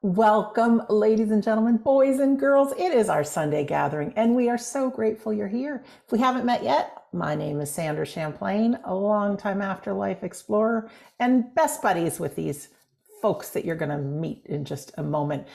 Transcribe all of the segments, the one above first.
Welcome, ladies and gentlemen, boys and girls. It is our Sunday gathering, and we are so grateful you're here. If we haven't met yet, my name is Sandra Champlain, a longtime afterlife explorer and best buddies with these folks that you're going to meet in just a moment.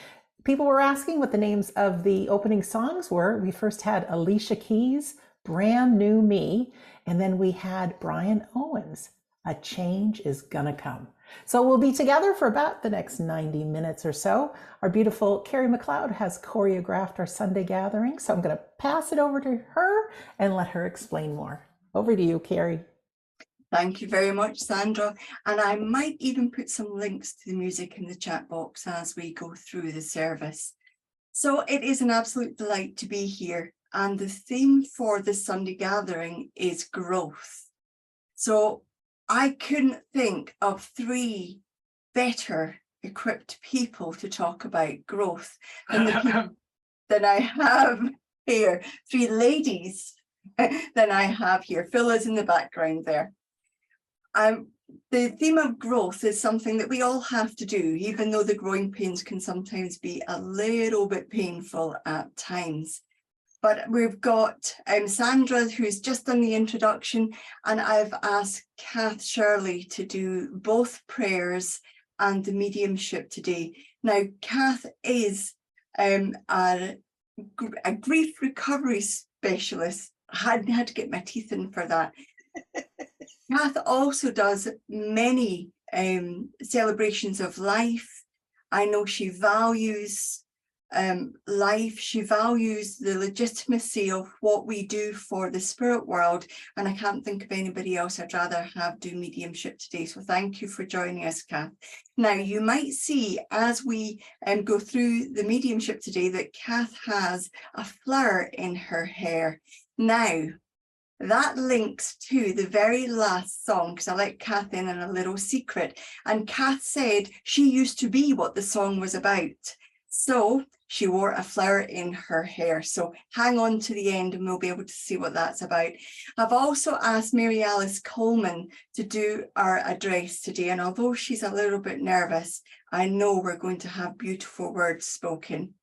People were asking what the names of the opening songs were. We first had Alicia Keys, Brand New Me, and then we had Brian Owens, A Change Is Gonna Come. So we'll be together for about the next 90 minutes or so. Our beautiful Carrie McLeod has choreographed our Sunday gathering, so I'm going to pass it over to her and let her explain more. Over to you, Carrie. Thank you very much, Sandra. And I might even put some links to the music in the chat box as we go through the service. So it is an absolute delight to be here. And the theme for this Sunday gathering is growth. So I couldn't think of three better equipped people to talk about growth than the people that I have here. Three ladies that I have here. Phil is in the background there. The theme of growth is something that we all have to do, even though the growing pains can sometimes be a little bit painful at times. But we've got Sandra, who's just done the introduction, and I've asked Kath, Shirley to do both prayers and the mediumship today. Now, Kath is a grief recovery specialist. I had to get my teeth in for that. Kath also does many celebrations of life. I know she values life. She values the legitimacy of what we do for the spirit world, and I can't think of anybody else I'd rather have do mediumship today. So thank you for joining us, Kath. Now, you might see as we go through the mediumship today that Kath has a flower in her hair. Now, that links to the very last song, because I let Kath in on a little secret. And Kath said she used to be what the song was about. So she wore a flower in her hair. So hang on to the end and we'll be able to see what that's about. I've also asked Maryalice Coleman to do our address today. And although she's a little bit nervous, I know we're going to have beautiful words spoken.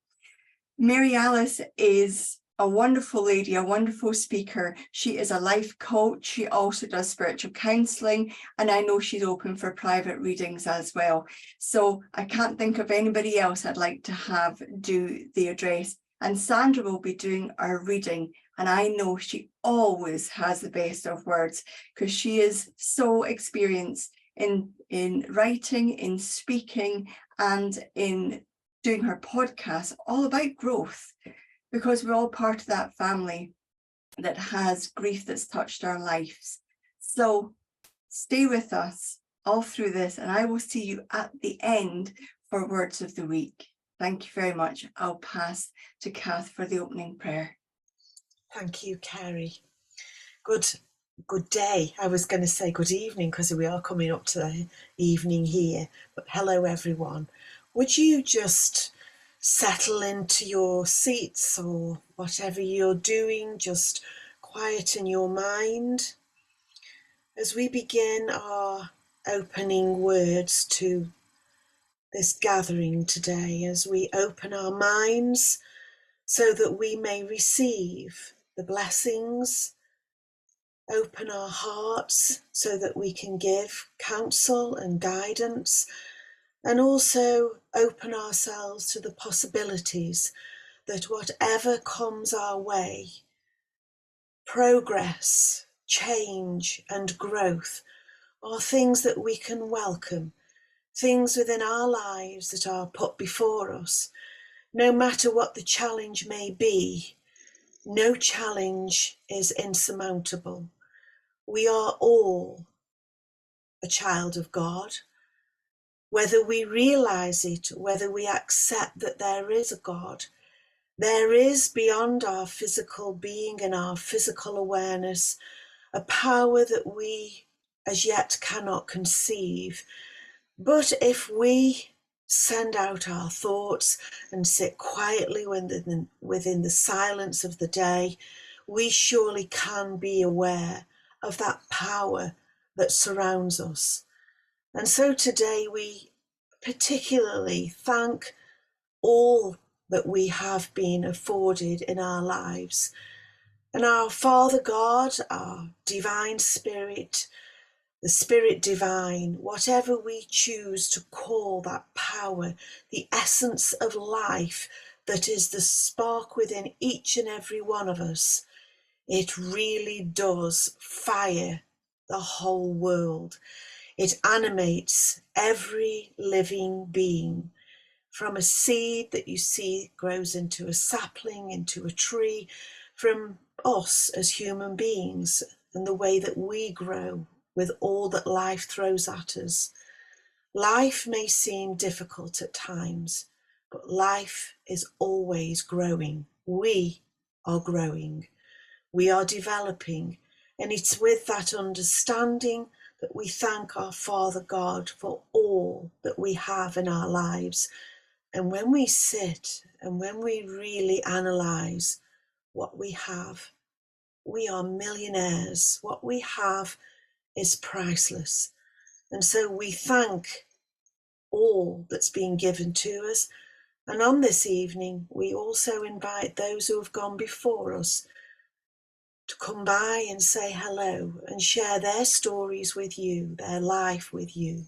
Maryalice is a wonderful lady, a wonderful speaker. She is a life coach. She also does spiritual counseling, and I know she's open for private readings as well. So I can't think of anybody else I'd like to have do the address. And Sandra will be doing our reading, and I know she always has the best of words because she is so experienced in writing, in speaking, and in doing her podcast all about growth, because we're all part of that family that has grief that's touched our lives. So stay with us all through this, and I will see you at the end for Words of the Week. Thank you very much. I'll pass to Kath for the opening prayer. Thank you, Carrie. Good day. I was going to say good evening because we are coming up to the evening here. But hello, everyone. Would you just settle into your seats or whatever you're doing, just quieten your mind as we begin our opening words to this gathering today, as we open our minds so that we may receive the blessings, open our hearts so that we can give counsel and guidance, and also open ourselves to the possibilities that whatever comes our way, progress, change, and growth are things that we can welcome, things within our lives that are put before us. No matter what the challenge may be, no challenge is insurmountable. We are all a child of God. Whether we realize it, whether we accept that there is a God, there is beyond our physical being and our physical awareness a power that we as yet cannot conceive. But if we send out our thoughts and sit quietly within the silence of the day, we surely can be aware of that power that surrounds us. And so today we particularly thank all that we have been afforded in our lives. And our Father God, our divine spirit, the Spirit divine, whatever we choose to call that power, the essence of life that is the spark within each and every one of us, it really does fire the whole world. It animates every living being, from a seed that you see grows into a sapling, into a tree, from us as human beings and the way that we grow with all that life throws at us. Life may seem difficult at times, but life is always growing. We are growing. We are developing. And it's with that understanding that we thank our Father God for all that we have in our lives. And when we sit and when we really analyze what we have, we are millionaires. What we have is priceless. And so we thank all that's been given to us. And on this evening, we also invite those who have gone before us to come by and say hello and share their stories with you, their life with you.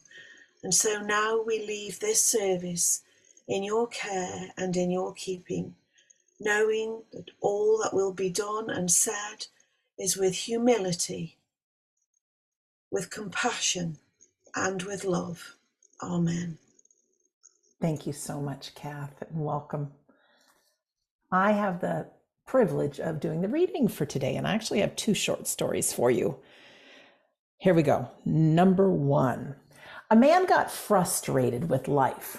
And so now we leave this service in your care and in your keeping, knowing that all that will be done and said is with humility, with compassion, and with love. Amen. Thank you so much, Kath, and welcome. I have the privilege of doing the reading for today, and I actually have 2 short stories for you. Here we go. Number 1. A man got frustrated with life.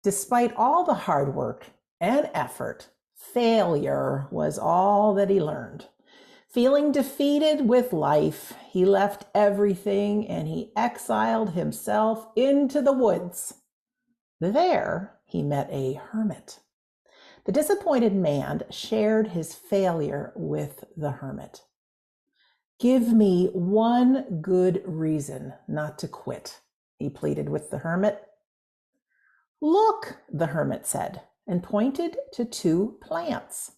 Despite all the hard work and effort, failure was all that he learned. Feeling defeated with life, he left everything and he exiled himself into the woods. There, he met a hermit. The disappointed man shared his failure with the hermit. "Give me one good reason not to quit," he pleaded with the hermit. "Look," the hermit said, and pointed to 2 plants.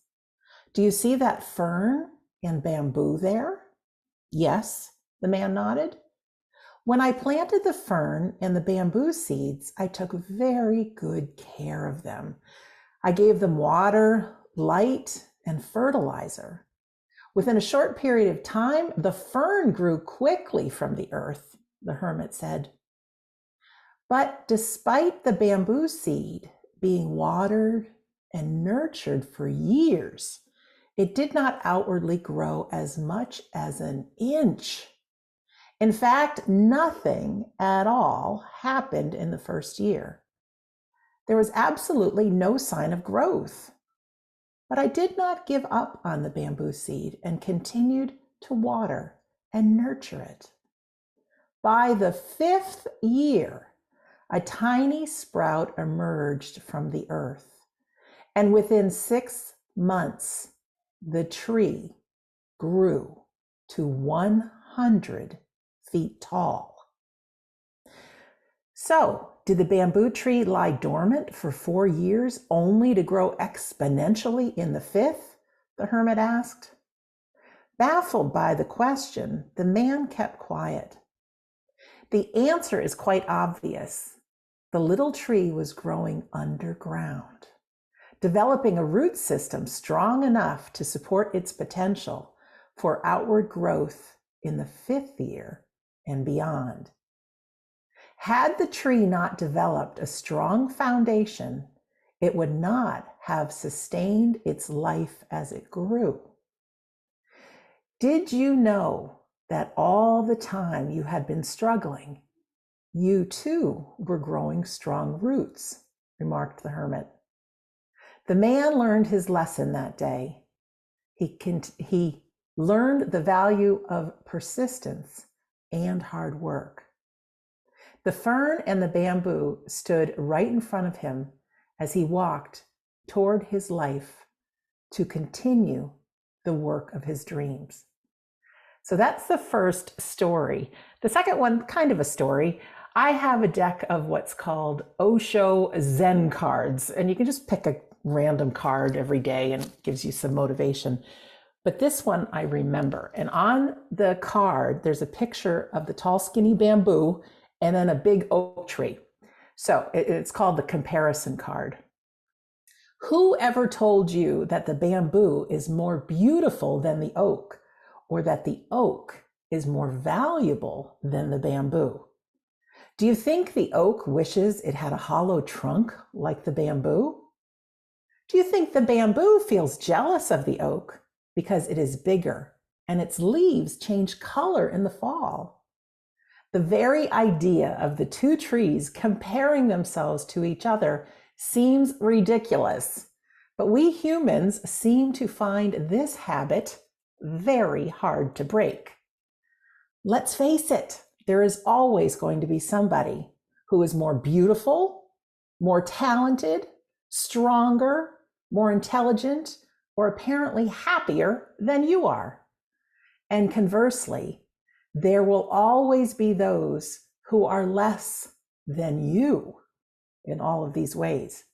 "Do you see that fern and bamboo there?" "Yes," the man nodded. "When I planted the fern and the bamboo seeds, I took very good care of them. I gave them water, light, and fertilizer. Within a short period of time, the fern grew quickly from the earth," the hermit said. "But despite the bamboo seed being watered and nurtured for years, it did not outwardly grow as much as an inch. In fact, nothing at all happened in the first year. There was absolutely no sign of growth. But I did not give up on the bamboo seed and continued to water and nurture it. By the 5th year, a tiny sprout emerged from the earth, and within 6 months, the tree grew to 100 feet tall." So, did the bamboo tree lie dormant for 4 years only to grow exponentially in the 5th? The hermit asked. Baffled by the question, the man kept quiet. The answer is quite obvious. The little tree was growing underground, developing a root system strong enough to support its potential for outward growth in the 5th year and beyond. Had the tree not developed a strong foundation, it would not have sustained its life as it grew. Did you know that all the time you had been struggling, you too were growing strong roots? Remarked the hermit. The man learned his lesson that day. He learned the value of persistence and hard work. The fern and the bamboo stood right in front of him as he walked toward his life to continue the work of his dreams. So that's the first story. The second one, kind of a story. I have a deck of what's called Osho Zen cards, and you can just pick a random card every day and it gives you some motivation. But this one I remember. And on the card, there's a picture of the tall, skinny bamboo and then a big oak tree. So it's called the comparison card. Who ever told you that the bamboo is more beautiful than the oak, or that the oak is more valuable than the bamboo? Do you think the oak wishes it had a hollow trunk like the bamboo? Do you think the bamboo feels jealous of the oak because it is bigger and its leaves change color in the fall? The very idea of the two trees comparing themselves to each other seems ridiculous, but we humans seem to find this habit very hard to break. Let's face it, there is always going to be somebody who is more beautiful, more talented, stronger, more intelligent, or apparently happier than you are. And conversely, there will always be those who are less than you in all of these ways.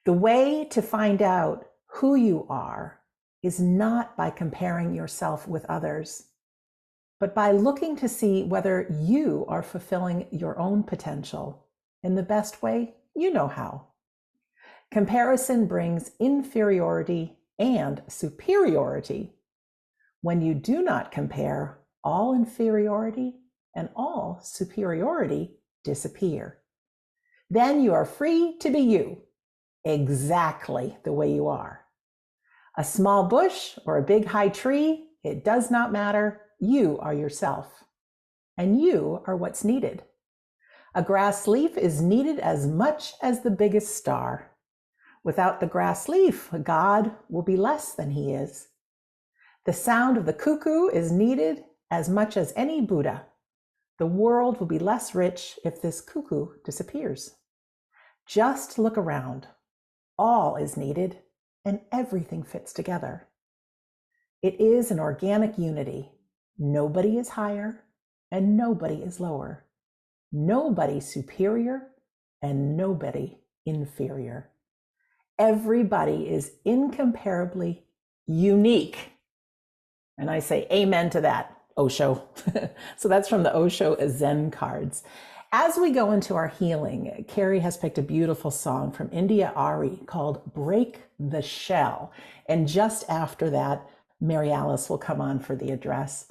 The way to find out who you are is not by comparing yourself with others, but by looking to see whether you are fulfilling your own potential in the best way you know how. Comparison brings inferiority and superiority. When you do not compare, all inferiority and all superiority disappear. Then you are free to be you, exactly the way you are. A small bush or a big high tree, it does not matter. You are yourself, and you are what's needed. A grass leaf is needed as much as the biggest star. Without the grass leaf, God will be less than he is. The sound of the cuckoo is needed as much as any Buddha. The world will be less rich if this cuckoo disappears. Just look around. All is needed and everything fits together. It is an organic unity. Nobody is higher and nobody is lower. Nobody superior and nobody inferior. Everybody is incomparably unique. And I say amen to that, Osho. So that's from the Osho Zen cards. As we go into our healing, Carrie has picked a beautiful song from India Ari called Break the Shell. And just after that, Maryalice will come on for the address.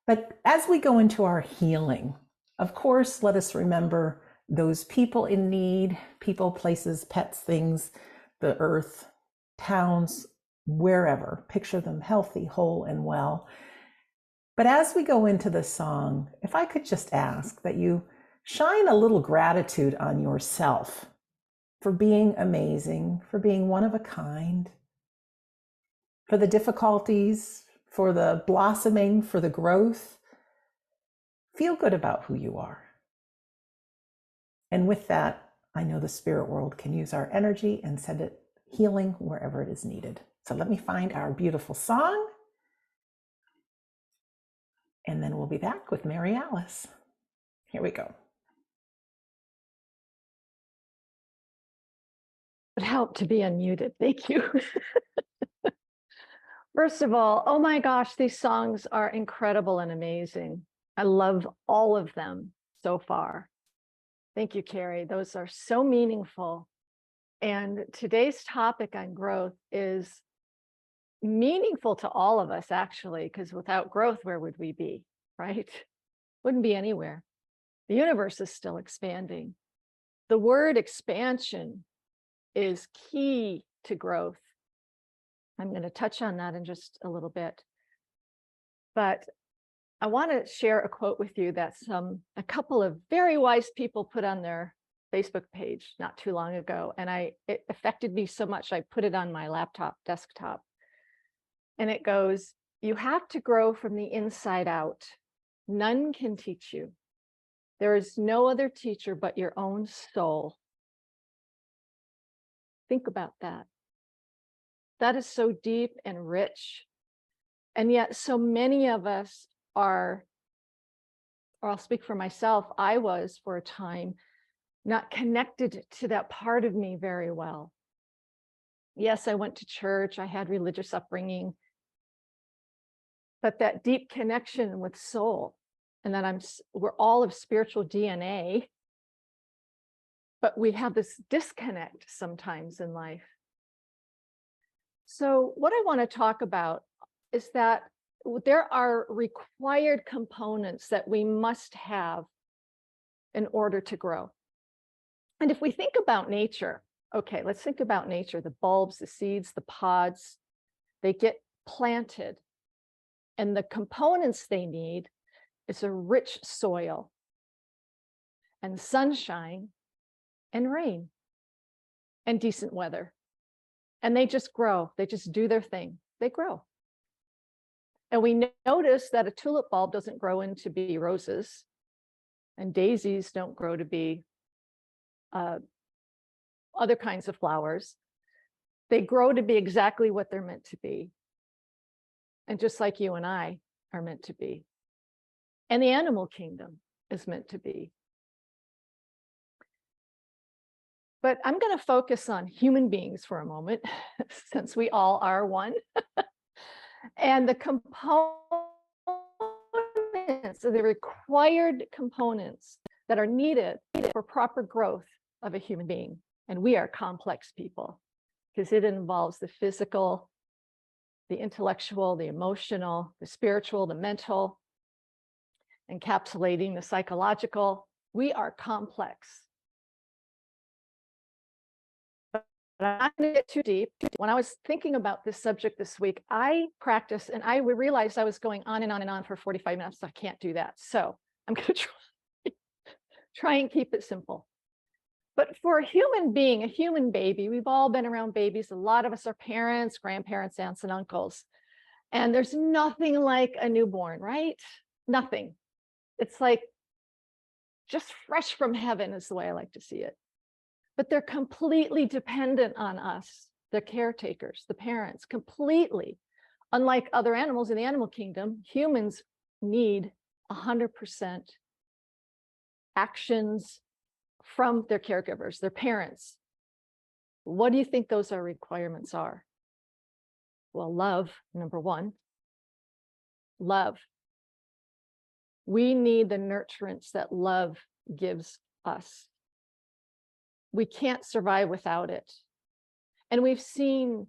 But as we go into our healing, of course, let us remember those people in need, people, places, pets, things, the earth, towns, wherever. Picture them healthy, whole, and well. But as we go into the song, if I could just ask that you shine a little gratitude on yourself for being amazing, for being one of a kind, for the difficulties, for the blossoming, for the growth. Feel good about who you are. And with that, I know the spirit world can use our energy and send it healing wherever it is needed. So let me find our beautiful song, and then we'll be back with Maryalice. Here we go. It helped to be unmuted. Thank you. First of all, oh my gosh, these songs are incredible and amazing. I love all of them so far. Thank you, Carrie. Those are so meaningful. And today's topic on growth is meaningful to all of us, actually, because without growth, where would we be, right? Wouldn't be anywhere. The universe is still expanding. The word expansion is key to growth. I'm going to touch on that in just a little bit. But I want to share a quote with you that a couple of very wise people put on their Facebook page not too long ago. And it affected me so much, I put it on my desktop. And it goes, "You have to grow from the inside out. None can teach you. There is no other teacher but your own soul." Think about that. That is so deep and rich. And yet so many of us are or I'll speak for myself, I was for a time not connected to that part of me very well. Yes, I went to church, I had religious upbringing, but that deep connection with soul, and that we're all of spiritual DNA, but we have this disconnect sometimes in life. So what I want to talk about is that there are required components that we must have in order to grow. And if we think about nature, okay, let's think about nature, the bulbs, the seeds, the pods, they get planted. And the components they need is a rich soil and sunshine and rain and decent weather. And they just grow. They just do their thing. They grow. And we notice that a tulip bulb doesn't grow into be roses, and daisies don't grow to be other kinds of flowers. They grow to be exactly what they're meant to be. And just like you and I are meant to be. And the animal kingdom is meant to be. But I'm going to focus on human beings for a moment, since we all are one. And the components, the required components that are needed for proper growth of a human being. And we are complex people, because it involves the physical, the intellectual, the emotional, the spiritual, the mental, encapsulating the psychological. We are complex. But I'm not going to get too deep. When I was thinking about this subject this week, I practiced, and I realized I was going on and on and on for 45 minutes. So I can't do that. So I'm going to try and keep it simple. But for a human being, a human baby, we've all been around babies. A lot of us are parents, grandparents, aunts, and uncles. And there's nothing like a newborn, right? Nothing. It's like just fresh from heaven is the way I like to see it. But they're completely dependent on us, the caretakers, the parents, completely. Unlike other animals in the animal kingdom, humans need 100% actions from their caregivers, their parents. What do you think those requirements are? Well, love, number one. Love. We need the nurturance that love gives us. We can't survive without it. And we've seen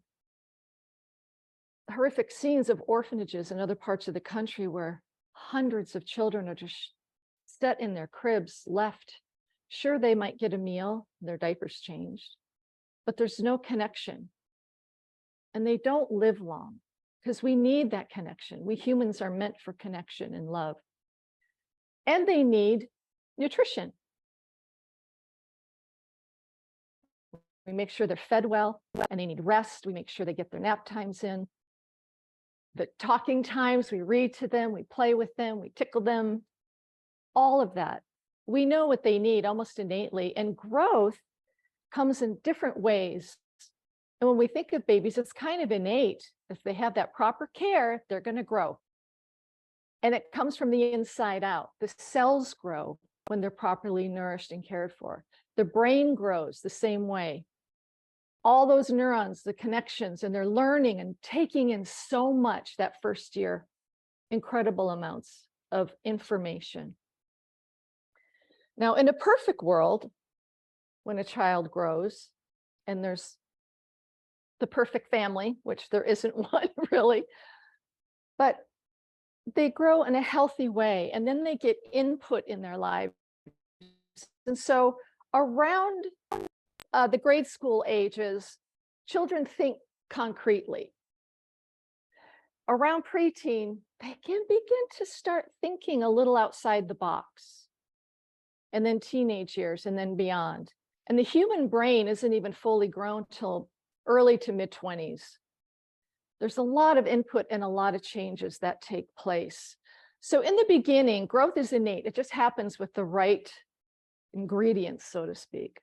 horrific scenes of orphanages in other parts of the country where hundreds of children are just set in their cribs, left. Sure, they might get a meal, their diapers changed, but there's no connection. And they don't live long, because we need that connection. We humans are meant for connection and love. And they need nutrition. We make sure they're fed well, and they need rest. We make sure they get their nap times in. The talking times, we read to them, we play with them, we tickle them, all of that. We know what they need almost innately, and growth comes in different ways. And when we think of babies, it's kind of innate. If they have that proper care, they're going to grow. And it comes from the inside out. The cells grow when they're properly nourished and cared for. The brain grows the same way. All those neurons, the connections, and they're learning and taking in so much that first year, incredible amounts of information. Now, in a perfect world, when a child grows and there's the perfect family, which there isn't one really, but they grow in a healthy way, and then they get input in their lives. And so around the grade school ages, children think concretely. Around preteen, they can begin to start thinking a little outside the box. And then teenage years, and then beyond. And the human brain isn't even fully grown till early to mid-20s. There's a lot of input and a lot of changes that take place. So in the beginning, growth is innate. It just happens with the right ingredients, so to speak.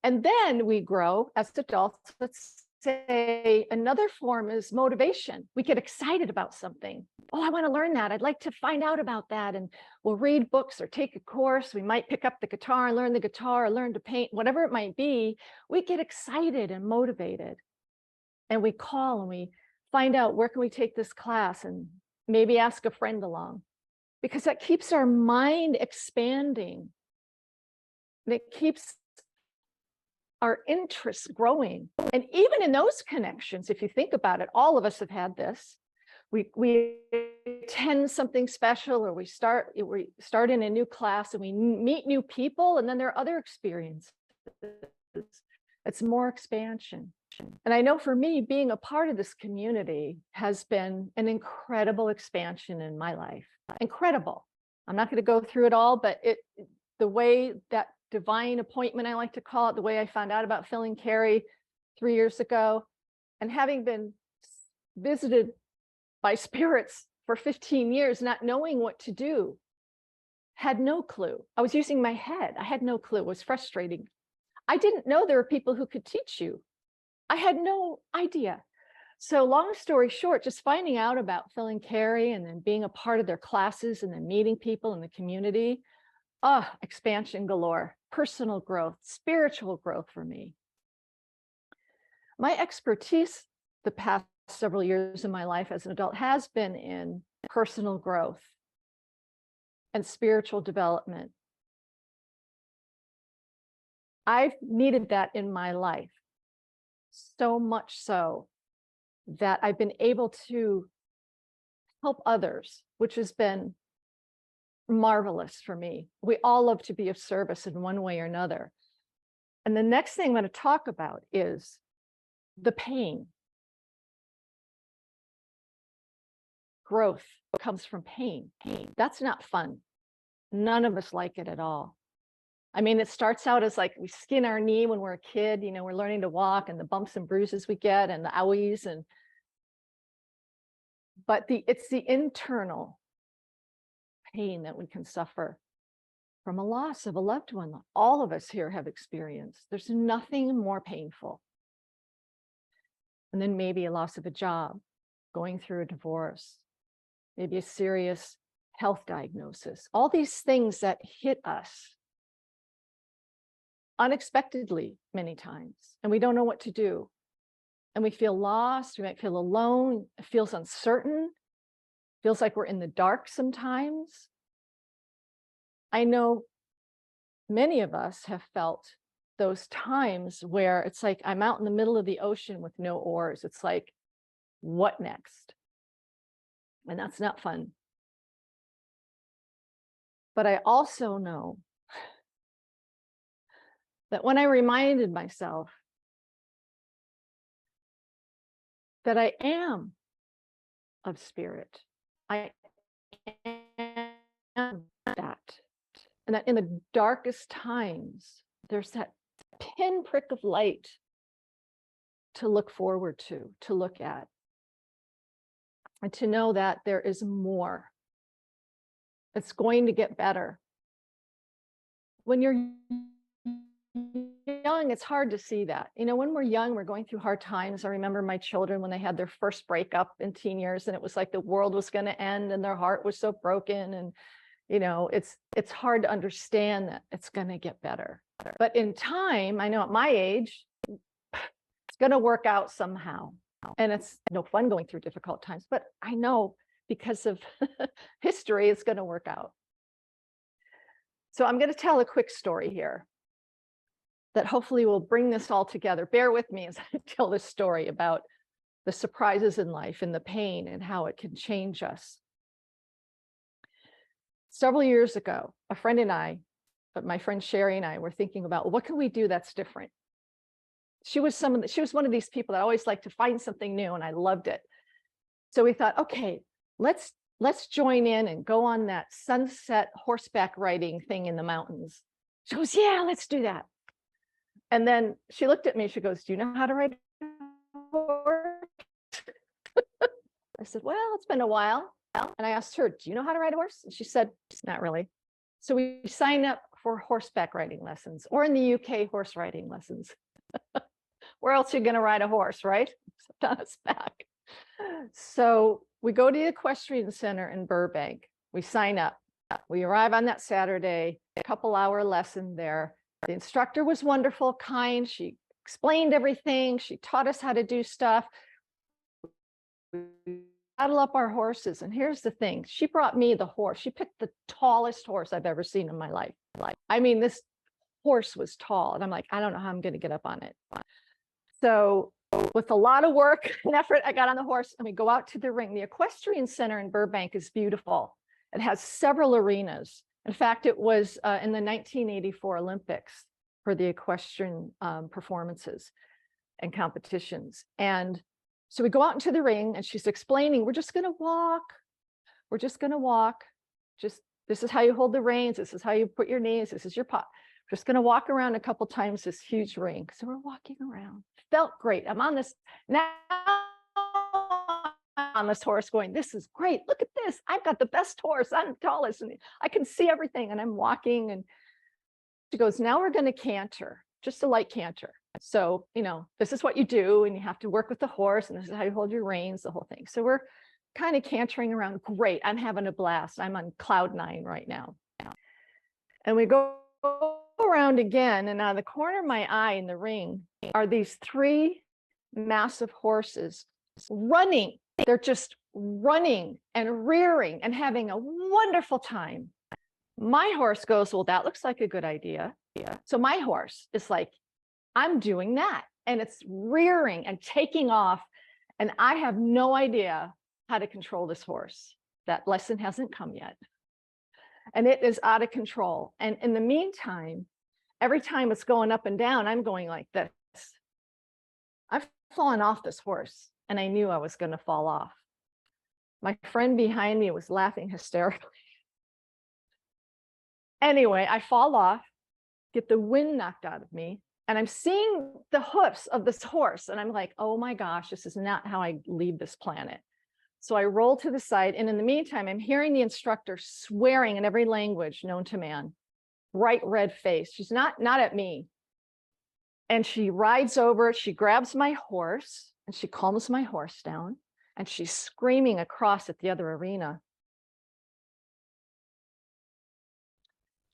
And then we grow as adults. Let's say another form is motivation. We get excited about something. Oh, I want to learn that. I'd like to find out about that. And we'll read books or take a course. We might pick up the guitar and learn the guitar, or learn to paint, whatever it might be. We get excited and motivated. And we call and we find out, where can we take this class, and maybe ask a friend along, because that keeps our mind expanding. And it keeps our interests growing. And even in those connections, if you think about it, all of us have had this. We attend something special, or we start in a new class and we meet new people, and then there are other experiences. It's more expansion. And I know for me, being a part of this community has been an incredible expansion in my life. Incredible. I'm not going to go through it all, but the way that divine appointment, I like to call it, the way I found out about Phil and Carrie 3 years ago, and having been visited by spirits for 15 years, not knowing what to do, had no clue. I was using my head. I had no clue. It was frustrating. I didn't know there were people who could teach you. I had no idea. So long story short, just finding out about Phil and Carrie, and then being a part of their classes, and then meeting people in the community, expansion galore, personal growth, spiritual growth for me. My expertise the past several years in my life as an adult has been in personal growth and spiritual development. I've needed that in my life, so much so that I've been able to help others, which has been marvelous for me. We all love to be of service in one way or another. And the next thing I'm going to talk about is the pain. Growth comes from pain. That's not fun. None of us like it at all. I mean, it starts out as like we skin our knee when we're a kid, we're learning to walk, and the bumps and bruises we get and the owies, but it's the internal pain that we can suffer from a loss of a loved one. All of us here have experienced. There's nothing more painful. And then maybe a loss of a job, going through a divorce, maybe a serious health diagnosis. All these things that hit us unexpectedly many times, and we don't know what to do. And we feel lost, we might feel alone, it feels uncertain, feels like we're in the dark sometimes. I know many of us have felt those times where it's like I'm out in the middle of the ocean with no oars. It's like, what next? And that's not fun. But I also know that when I reminded myself that I am of spirit, I am that, and that in the darkest times, there's that pinprick of light to look forward to look at, and to know that there is more. It's going to get better. When you're young, it's hard to see that. When we're young, we're going through hard times. I remember my children when they had their first breakup in teen years, and it was like the world was going to end and their heart was so broken. And, it's hard to understand that it's going to get better. But in time, I know at my age, it's going to work out somehow. And it's no fun going through difficult times, but I know because of history, it's going to work out. So I'm going to tell a quick story here that hopefully will bring this all together. Bear with me as I tell this story about the surprises in life and the pain and how it can change us. Several years ago, a friend and I, my friend Shirley and I, were thinking about, what can we do that's different? She was one of these people that always liked to find something new, and I loved it. So we thought, okay, let's join in and go on that sunset horseback riding thing in the mountains. She goes, yeah, let's do that. And then she looked at me, she goes, do you know how to ride a horse? I said, well, it's been a while. And I asked her, do you know how to ride a horse? And she said, not really. So we signed up for horseback riding lessons, or in the UK, horse riding lessons. Where else are you going to ride a horse, right? On its back. So we go to the equestrian center in Burbank. We sign up. We arrive on that Saturday, a couple-hour lesson there. The instructor was wonderful, kind. She explained everything. She taught us how to do stuff. We saddle up our horses. And here's the thing. She brought me the horse. She picked the tallest horse I've ever seen in my life. I mean, this horse was tall. And I'm like, I don't know how I'm going to get up on it. So with a lot of work and effort, I got on the horse and we go out to the ring. The equestrian center in Burbank is beautiful. It has several arenas. In fact, it was in the 1984 Olympics for the equestrian performances and competitions. And so we go out into the ring and she's explaining, we're just going to walk. We're just going to walk. Just, this is how you hold the reins. This is how you put your knees. This is your pot. Just going to walk around a couple times this huge ring. So we're walking around. Felt great. I'm on this now on this horse going, this is great. Look at this. I've got the best horse. I'm the tallest and I can see everything. And I'm walking and she goes, now we're going to canter, just a light canter. So, you know, this is what you do and you have to work with the horse and this is how you hold your reins, the whole thing. So we're kind of cantering around. Great. I'm having a blast. I'm on cloud 9 right now. And we go around again, and out of the corner of my eye in the ring are these 3 massive horses running. They're just running and rearing and having a wonderful time. My horse goes, well, that looks like a good idea. So my horse is like, I'm doing that. And it's rearing and taking off. And I have no idea how to control this horse. That lesson hasn't come yet. And it is out of control. And in the meantime, every time it's going up and down, I'm going like this. I've fallen off this horse and I knew I was going to fall off. My friend behind me was laughing hysterically. Anyway, I fall off, get the wind knocked out of me, and I'm seeing the hoofs of this horse. And I'm like, oh my gosh, this is not how I leave this planet. So I roll to the side. And in the meantime, I'm hearing the instructor swearing in every language known to man, bright red face. She's not at me. And she rides over, she grabs my horse and she calms my horse down and she's screaming across at the other arena.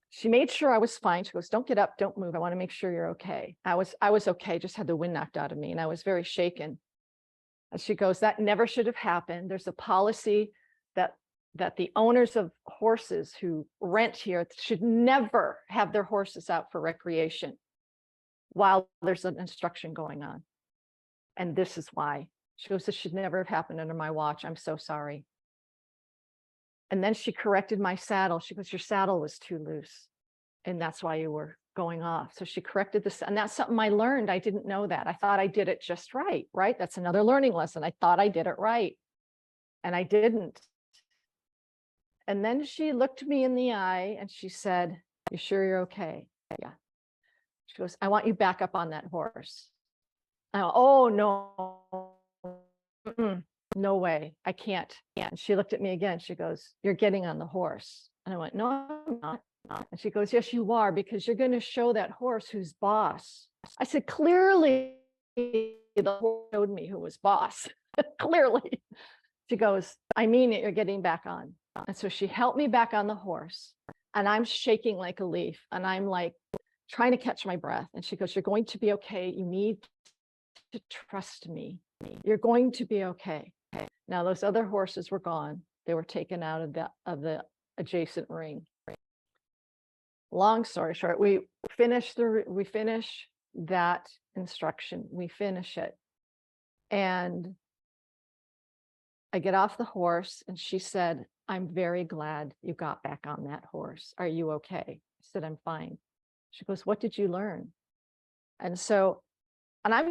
She made sure I was fine. She goes, don't get up, don't move. I want to make sure you're okay. I was okay, just had the wind knocked out of me and I was very shaken. And she goes, that never should have happened. There's a policy that the owners of horses who rent here should never have their horses out for recreation while there's an instruction going on. And this is why. She goes, this should never have happened under my watch. I'm so sorry. And then she corrected my saddle. She goes, your saddle was too loose. And that's why you were going off. So she corrected this. And that's something I learned. I didn't know that. I thought I did it just right, right? That's another learning lesson. I thought I did it right. And I didn't. And then she looked me in the eye and she said, you sure you're okay? Yeah. She goes, I want you back up on that horse. I went, oh, no. No way. I can't. And she looked at me again. She goes, you're getting on the horse. And I went, no, I'm not. And she goes, yes, you are, because you're going to show that horse who's boss. I said, clearly, the horse showed me who was boss. Clearly. She goes, I mean it, you're getting back on. And so she helped me back on the horse. And I'm shaking like a leaf. And I'm like trying to catch my breath. And she goes, you're going to be okay. You need to trust me. You're going to be okay. Now, those other horses were gone. They were taken out of the adjacent ring. Long story short, we finish that instruction. We finish it. And I get off the horse and she said, I'm very glad you got back on that horse. Are you okay? I said, I'm fine. She goes, what did you learn? And I'm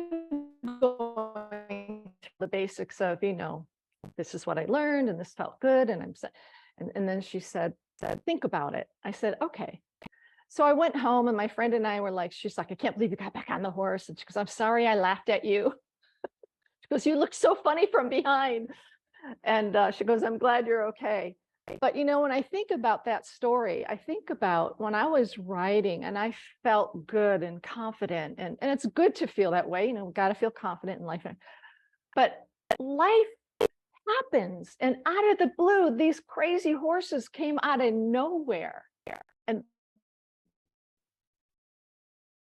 going to the basics of, this is what I learned and this felt good. And then she said, think about it. I said, okay. So I went home and my friend and I were like, she's like, I can't believe you got back on the horse. And she goes, I'm sorry I laughed at you. She goes, you look so funny from behind. And she goes, I'm glad you're okay. But you know, when I think about that story, I think about when I was writing and I felt good and confident, and it's good to feel that way, you know, got to feel confident in life. But life happens, and out of the blue, these crazy horses came out of nowhere. And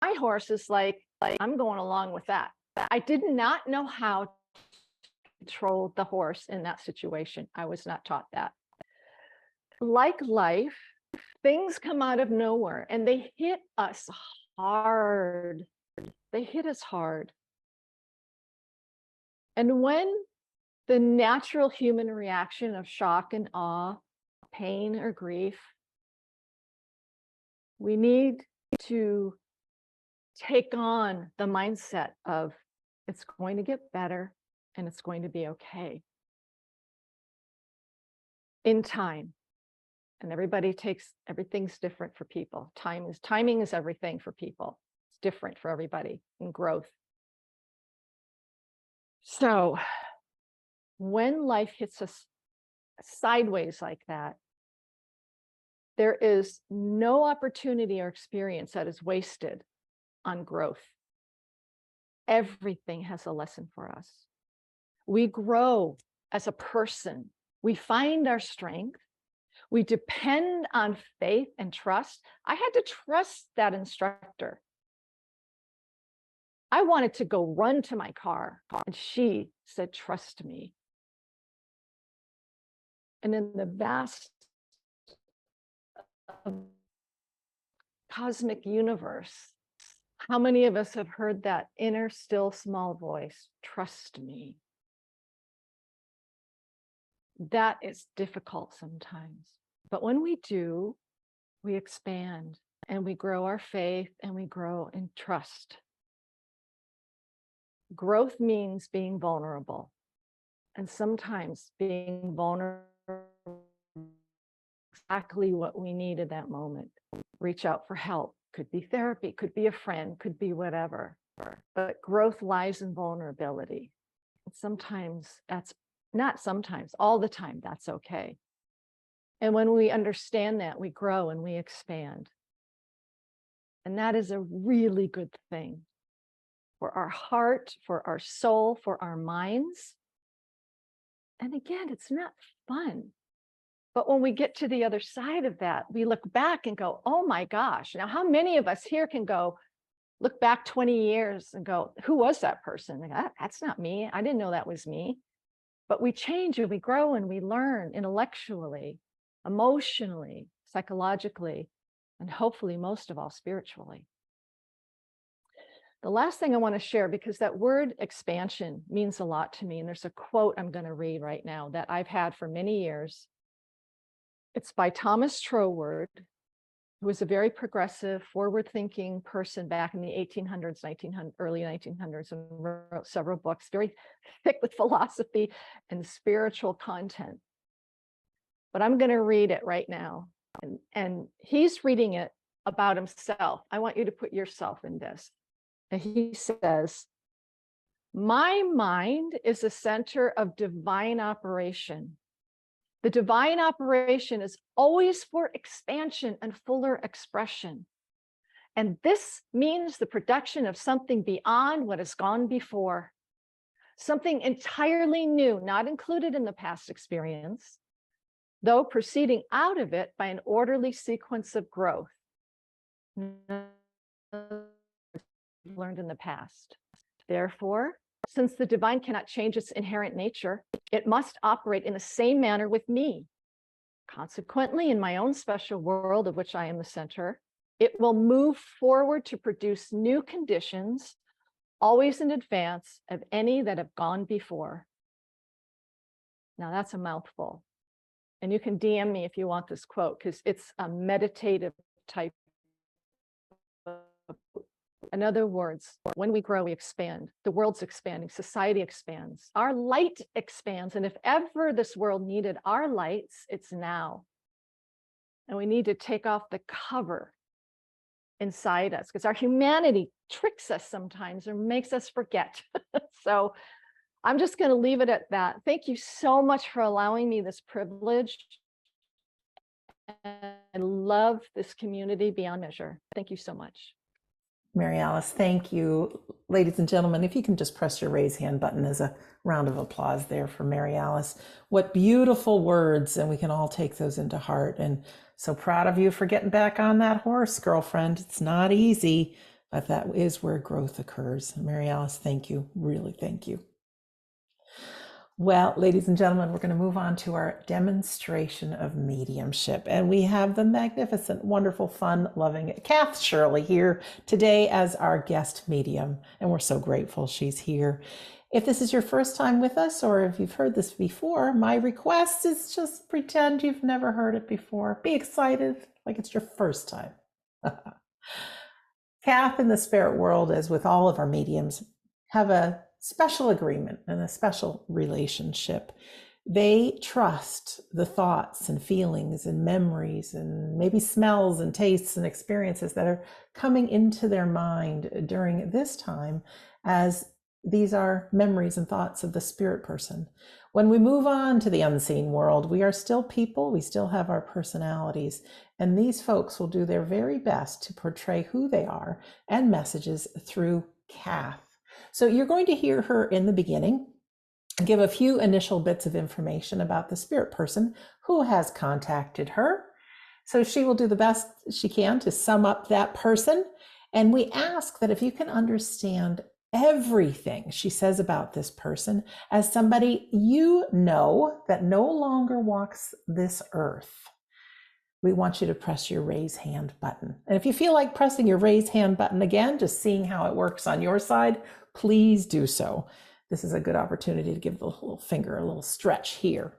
my horse is like, I'm going along with that. I did not know how to control the horse in that situation. I was not taught that. Like life, things come out of nowhere and they hit us hard. They hit us hard. And when the natural human reaction of shock and awe, pain or grief, we need to take on the mindset of it's going to get better and it's going to be okay in time. And everything's different for people. Timing is everything for people. It's different for everybody in growth. So when life hits us sideways like that, there is no opportunity or experience that is wasted on growth. Everything has a lesson for us. We grow as a person. We find our strength. We depend on faith and trust. I had to trust that instructor. I wanted to go run to my car, and she said, trust me. And in the vast cosmic universe, how many of us have heard that inner, still, small voice, trust me? That is difficult sometimes. But when we do, we expand and we grow our faith and we grow in trust. Growth means being vulnerable. And sometimes being vulnerable is exactly what we need at that moment. Reach out for help. Could be therapy, could be a friend, could be whatever. But growth lies in vulnerability. And sometimes all the time, that's okay. And when we understand that, we grow and we expand. And that is a really good thing for our heart, for our soul, for our minds. And again, it's not fun. But when we get to the other side of that, we look back and go, oh my gosh. Now, how many of us here can go look back 20 years and go, who was that person? That's not me. I didn't know that was me. But we change and we grow and we learn intellectually, emotionally, psychologically, and hopefully most of all spiritually. The last thing I want to share, because that word expansion means a lot to me, and there's a quote I'm going to read right now that I've had for many years. It's by Thomas Troward, who was a very progressive, forward-thinking person back in the 1800s, early 1900s, and wrote several books, very thick with philosophy and spiritual content. But I'm going to read it right now. And he's reading it about himself. I want you to put yourself in this. And he says, my mind is a center of divine operation. The divine operation is always for expansion and fuller expression. And this means the production of something beyond what has gone before, something entirely new, not included in the past experience, though proceeding out of it by an orderly sequence of growth learned in the past. Therefore, since the divine cannot change its inherent nature, it must operate in the same manner with me. Consequently, in my own special world of which I am the center, it will move forward to produce new conditions, always in advance of any that have gone before. Now that's a mouthful. And you can DM me if you want this quote, because it's a meditative type. In other words, when we grow, we expand. The world's expanding, society expands, our light expands. And if ever this world needed our lights, it's now. And we need to take off the cover inside us, because our humanity tricks us sometimes or makes us forget. So I'm just going to leave it at that. Thank you so much for allowing me this privilege And I love this community beyond measure. Thank you so much. Maryalice, thank you. Ladies and gentlemen, if you can just press your raise hand button as a round of applause there for Maryalice. What beautiful words, and we can all take those into heart. And so proud of you for getting back on that horse, girlfriend. It's not easy, but that is where growth occurs. Maryalice, thank you. Really, thank you. Well, ladies and gentlemen, we're going to move on to our demonstration of mediumship. And we have the magnificent, wonderful, fun, loving Kath Shirley here today as our guest medium. And we're so grateful she's here. If this is your first time with us, or if you've heard this before, my request is just pretend you've never heard it before. Be excited like it's your first time. Kath in the spirit world, as with all of our mediums, have a special agreement and a special relationship. They trust the thoughts and feelings and memories and maybe smells and tastes and experiences that are coming into their mind during this time, as these are memories and thoughts of the spirit person. When we move on to the unseen world, we are still people, we still have our personalities, and these folks will do their very best to portray who they are and messages through Kath. So you're going to hear her in the beginning give a few initial bits of information about the spirit person who has contacted her. So she will do the best she can to sum up that person. And we ask that if you can understand everything she says about this person as somebody you know that no longer walks this earth, we want you to press your raise hand button. And if you feel like pressing your raise hand button again, just seeing how it works on your side, please do so. This is a good opportunity to give the little finger a little stretch here.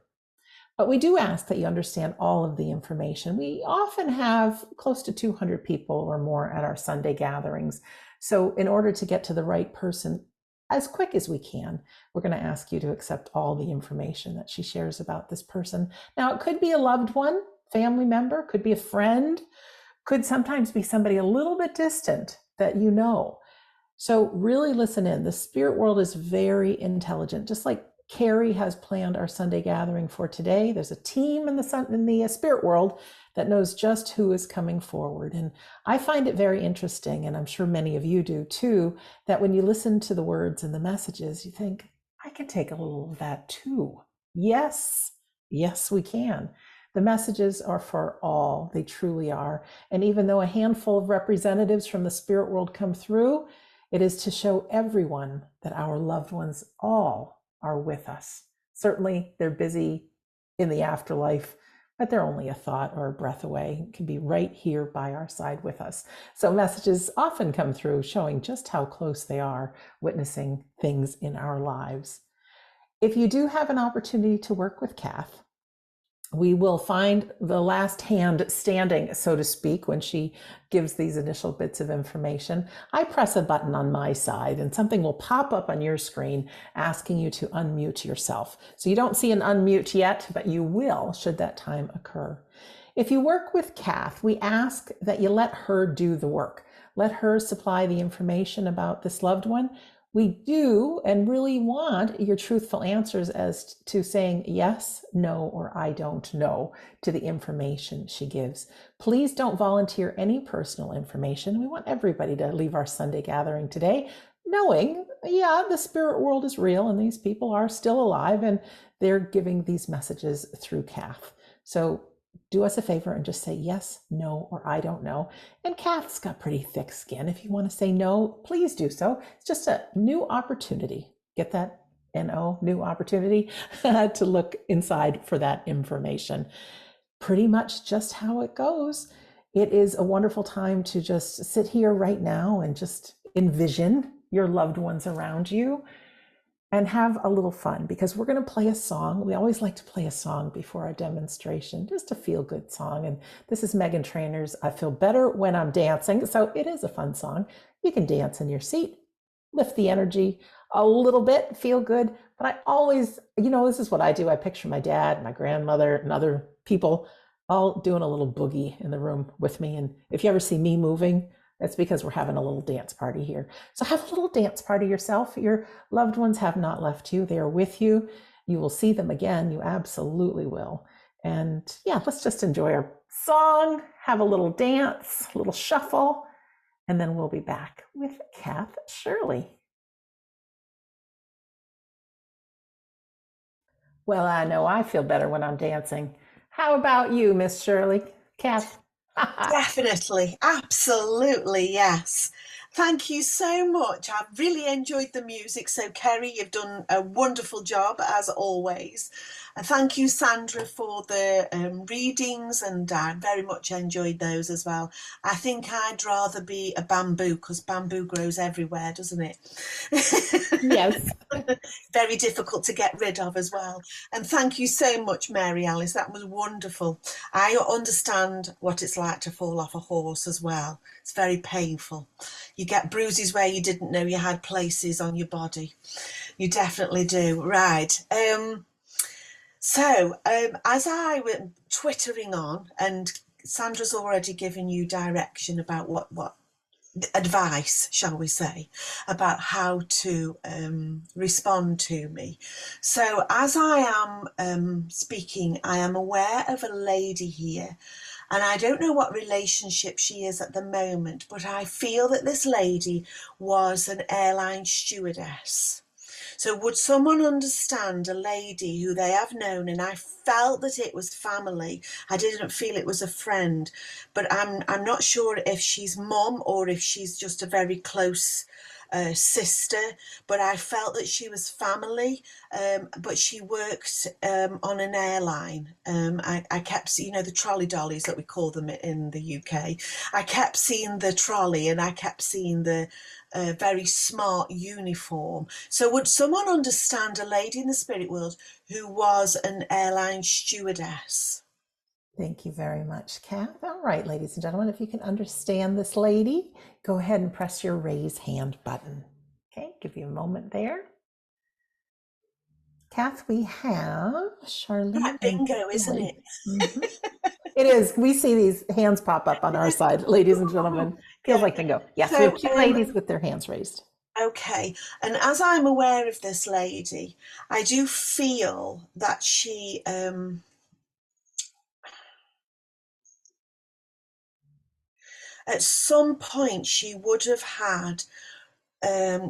But we do ask that you understand all of the information. We often have close to 200 people or more at our Sunday gatherings. So in order to get to the right person as quick as we can, we're going to ask you to accept all the information that she shares about this person. Now, it could be a loved one, family member, could be a friend, could sometimes be somebody a little bit distant that you know. So really listen in. The spirit world is very intelligent. Just like Carrie has planned our Sunday gathering for today, there's a team in the spirit world that knows just who is coming forward. And I find it very interesting, and I'm sure many of you do too, that when you listen to the words and the messages, you think, I can take a little of that too. Yes, we can. The messages are for all. They truly are. And even though a handful of representatives from the spirit world come through, it is to show everyone that our loved ones all are with us. Certainly, they're busy in the afterlife, but they're only a thought or a breath away. It can be right here by our side with us. So messages often come through showing just how close they are, witnessing things in our lives. If you do have an opportunity to work with Kath, we will find the last hand standing, so to speak, when she gives these initial bits of information. I press a button on my side and something will pop up on your screen asking you to unmute yourself. So you don't see an unmute yet, but you will should that time occur. If you work with Kath, we ask that you let her do the work. Let her supply the information about this loved one. We do and really want your truthful answers as to saying yes, no, or I don't know to the information she gives. Please don't volunteer any personal information. We want everybody to leave our Sunday gathering today knowing, yeah, the spirit world is real and these people are still alive and they're giving these messages through Kath. So do us a favor and just say yes, no, or I don't know. And Kath's got pretty thick skin. If you want to say no, please do so. It's just a new opportunity. Get that? N-O, new opportunity to look inside for that information. Pretty much just how it goes. It is a wonderful time to just sit here right now and just envision your loved ones around you and have a little fun, because we're going to play a song. We always like to play a song before our demonstration, just a feel-good song. And this is Megan Trainor's I Feel Better When I'm Dancing. So it is a fun song. You can dance in your seat, lift the energy a little bit, feel good. But I always, this is what I do. I picture my dad, my grandmother, and other people all doing a little boogie in the room with me. And if you ever see me moving, that's because we're having a little dance party here. So have a little dance party yourself. Your loved ones have not left you. They are with you. You will see them again. You absolutely will. And yeah, let's just enjoy our song, have a little dance, a little shuffle, and then we'll be back with Kath Shirley. Well, I know I feel better when I'm dancing. How about you, Miss Shirley? Kath? Definitely, absolutely, yes. Thank you so much. I've really enjoyed the music. So, Kerry, you've done a wonderful job as always. And thank you, Sandra, for the readings, and I very much enjoyed those as well. I think I'd rather be a bamboo because bamboo grows everywhere, doesn't it? Yes. Very difficult to get rid of as well. And thank you so much, Maryalice. That was wonderful. I understand what it's like to fall off a horse as well. It's very painful. You get bruises where you didn't know you had places on your body. You definitely do. Right. As I went twittering on, and Sandra's already given you direction about what advice, shall we say, about how to respond to me. So as I am speaking, I am aware of a lady here, and I don't know what relationship she is at the moment, but I feel that this lady was an airline stewardess. So would someone understand a lady who they have known, and I felt that it was family. I didn't feel it was a friend, but I'm not sure if she's mum or if she's just a very close sister, but I felt that she was family, but she worked on an airline. I kept seeing, the trolley dollies that we call them in the UK. I kept seeing the trolley, and I kept seeing the very smart uniform. So would someone understand a lady in the spirit world who was an airline stewardess? Thank you very much, Kath. All right, ladies and gentlemen, if you can understand this lady, go ahead and press your raise hand button. Okay, give you a moment there. Kath, we have Charlene. Right, bingo, isn't it? Mm-hmm. It is. We see these hands pop up on our side, ladies and gentlemen. Feels like bingo. Yes, so, we have two ladies with their hands raised. Okay, and as I'm aware of this lady, I do feel that she at some point she would have had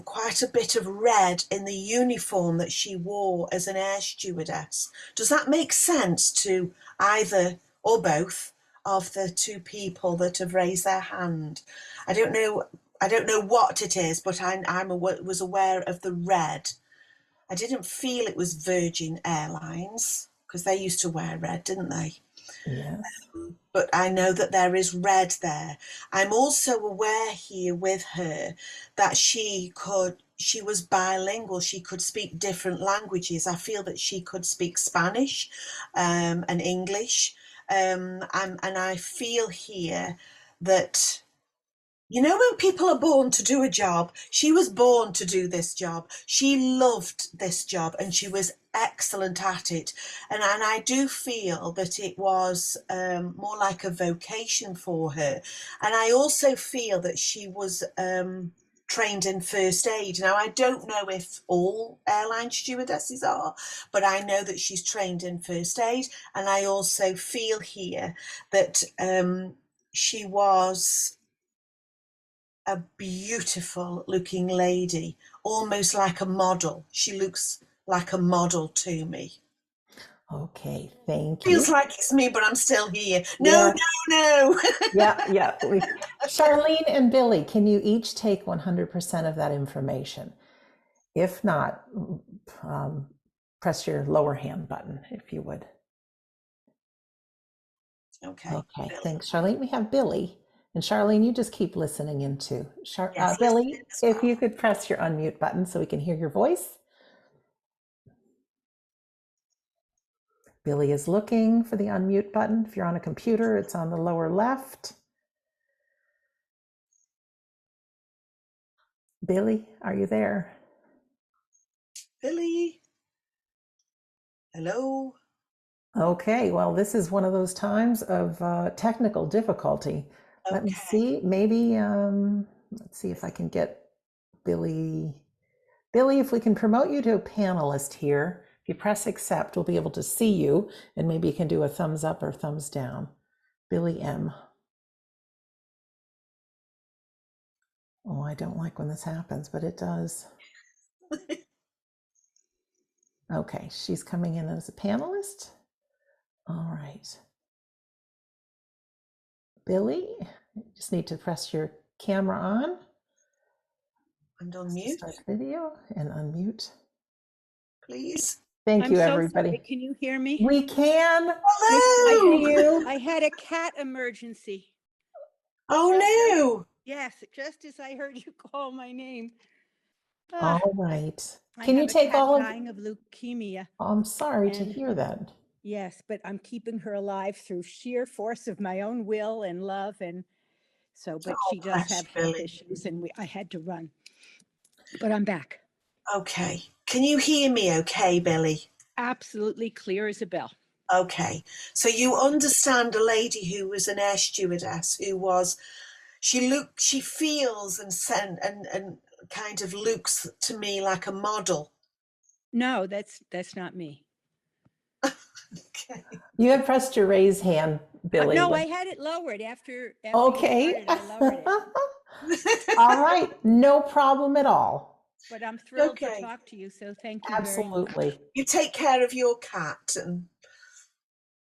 quite a bit of red in the uniform that she wore as an air stewardess. Does that make sense to either or both of the two people that have raised their hand? I don't know what it is, but I was aware of the red. I didn't feel it was Virgin Airlines because they used to wear red, didn't they? Yes. But I know that there is red there. I'm also aware here with her that she was bilingual. She could speak different languages. I feel that she could speak Spanish and English. And I feel here that, when people are born to do a job, she was born to do this job. She loved this job and she was excellent at it. And I do feel that it was more like a vocation for her. And I also feel that she was trained in first aid. Now, I don't know if all airline stewardesses are, but I know that she's trained in first aid. And I also feel here that she was a beautiful looking lady, almost like a model. She looks like a model to me. Okay, thank you. Feels like it's me, but I'm still here. No. Yeah. Charlene and Billy, can you each take 100% of that information? If not, press your lower hand button, if you would. Okay, thanks, Charlene. We have Billy. And Charlene, you just keep listening in too. Yes, Billy, if you could press your unmute button so we can hear your voice. Billy is looking for the unmute button. If you're on a computer, it's on the lower left. Billy, are you there? Billy? Hello? Okay, well, this is one of those times of technical difficulty. Okay. Let me see, maybe, let's see if I can get Billy. Billy, if we can promote you to a panelist here, If you press accept, we'll be able to see you, and maybe you can do a thumbs up or thumbs down. Billy M. Oh, I don't like when this happens, but it does. Okay, she's coming in as a panelist. All right. Billy, you just need to press your camera on. And unmute, Start video and unmute. please. Thank you, I'm so everybody. sorry. Can you hear me? We can. Hello. See you. I had a cat emergency. Oh no. Yes, just as I heard you call my name. All right. I Can you have a take cat all of? dying of leukemia. Oh, I'm sorry to And- hear that. Yes, but I'm keeping her alive through sheer force of my own will and love, and so. But Oh, she does bless have you, health Billy. issues, and I had to run. But I'm back. Okay. Can you hear me okay, Billy? Absolutely clear as a bell. Okay. So you understand a lady who was an air stewardess who was, she feels and kind of looks to me like a model. No, that's not me. Okay. You had pressed your raise hand, Billy. No, but- I had it lowered after Okay. you started, I lowered it. All right. No problem at all. But I'm thrilled Okay. to talk to you, so thank you very much. Absolutely. You take care of your cat and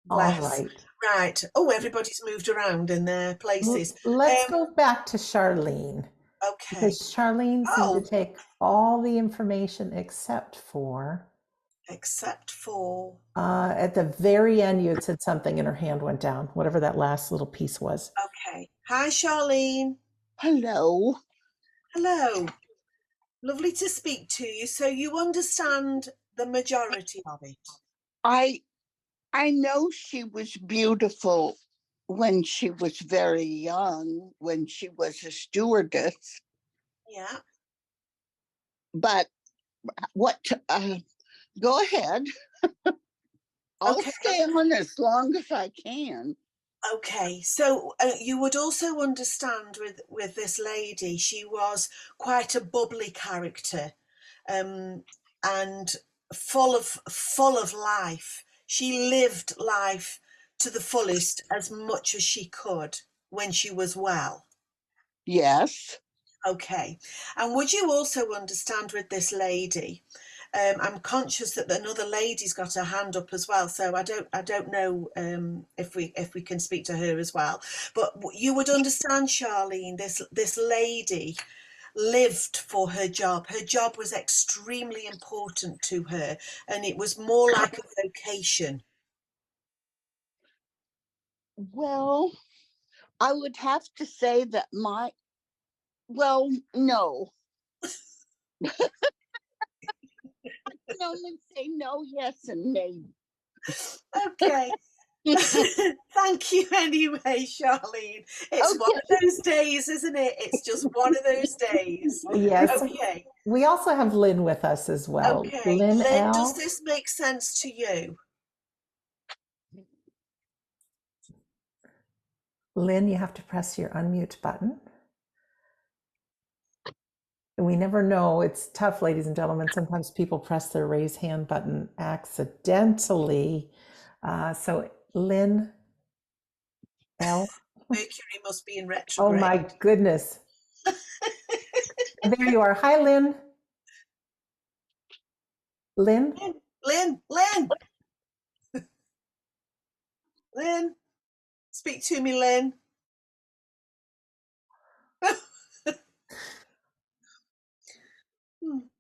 All bless. right. Right. Oh, everybody's moved around in their places. Let's go back to Charlene. Okay. Because Charlene seemed Oh. to take all the information except for Except for, at the very end, you had said something and her hand went down, whatever that last little piece was. okay. Hi, Charlene. Hello. Hello. Lovely to speak to you. So you understand the majority of it? I know she was beautiful when she was very young, when she was a stewardess, Yeah. but what go ahead. I'll Okay. stay on as long as I can. Okay, so you would also understand with this lady, she was quite a bubbly character, and full of life. She lived life to the fullest as much as she could when she was well. Yes. Okay, and would you also understand with this lady? I'm conscious that another lady's got her hand up as well, so I don't know if we can speak to her as well. But you would understand, Charlene, this lady lived for her job. Her job was extremely important to her, and it was more like a vocation. Well, I would have to say that no. I can only say no, yes, and maybe. Okay. Thank you anyway, Charlene. It's one of those days, isn't it? It's just one of those days. Yes. Okay. We also have Lynn with us as well. Okay. Lynn Lynn, L. does this make sense to you? Lynn, you have to press your unmute button. And we never know. It's tough, ladies and gentlemen. Sometimes people press their raise hand button accidentally. So Lynn L. Mercury must be in Oh retrograde. my goodness. There you are. Hi, Lynn. Lynn? Lynn. Lynn. Speak to me, Lynn.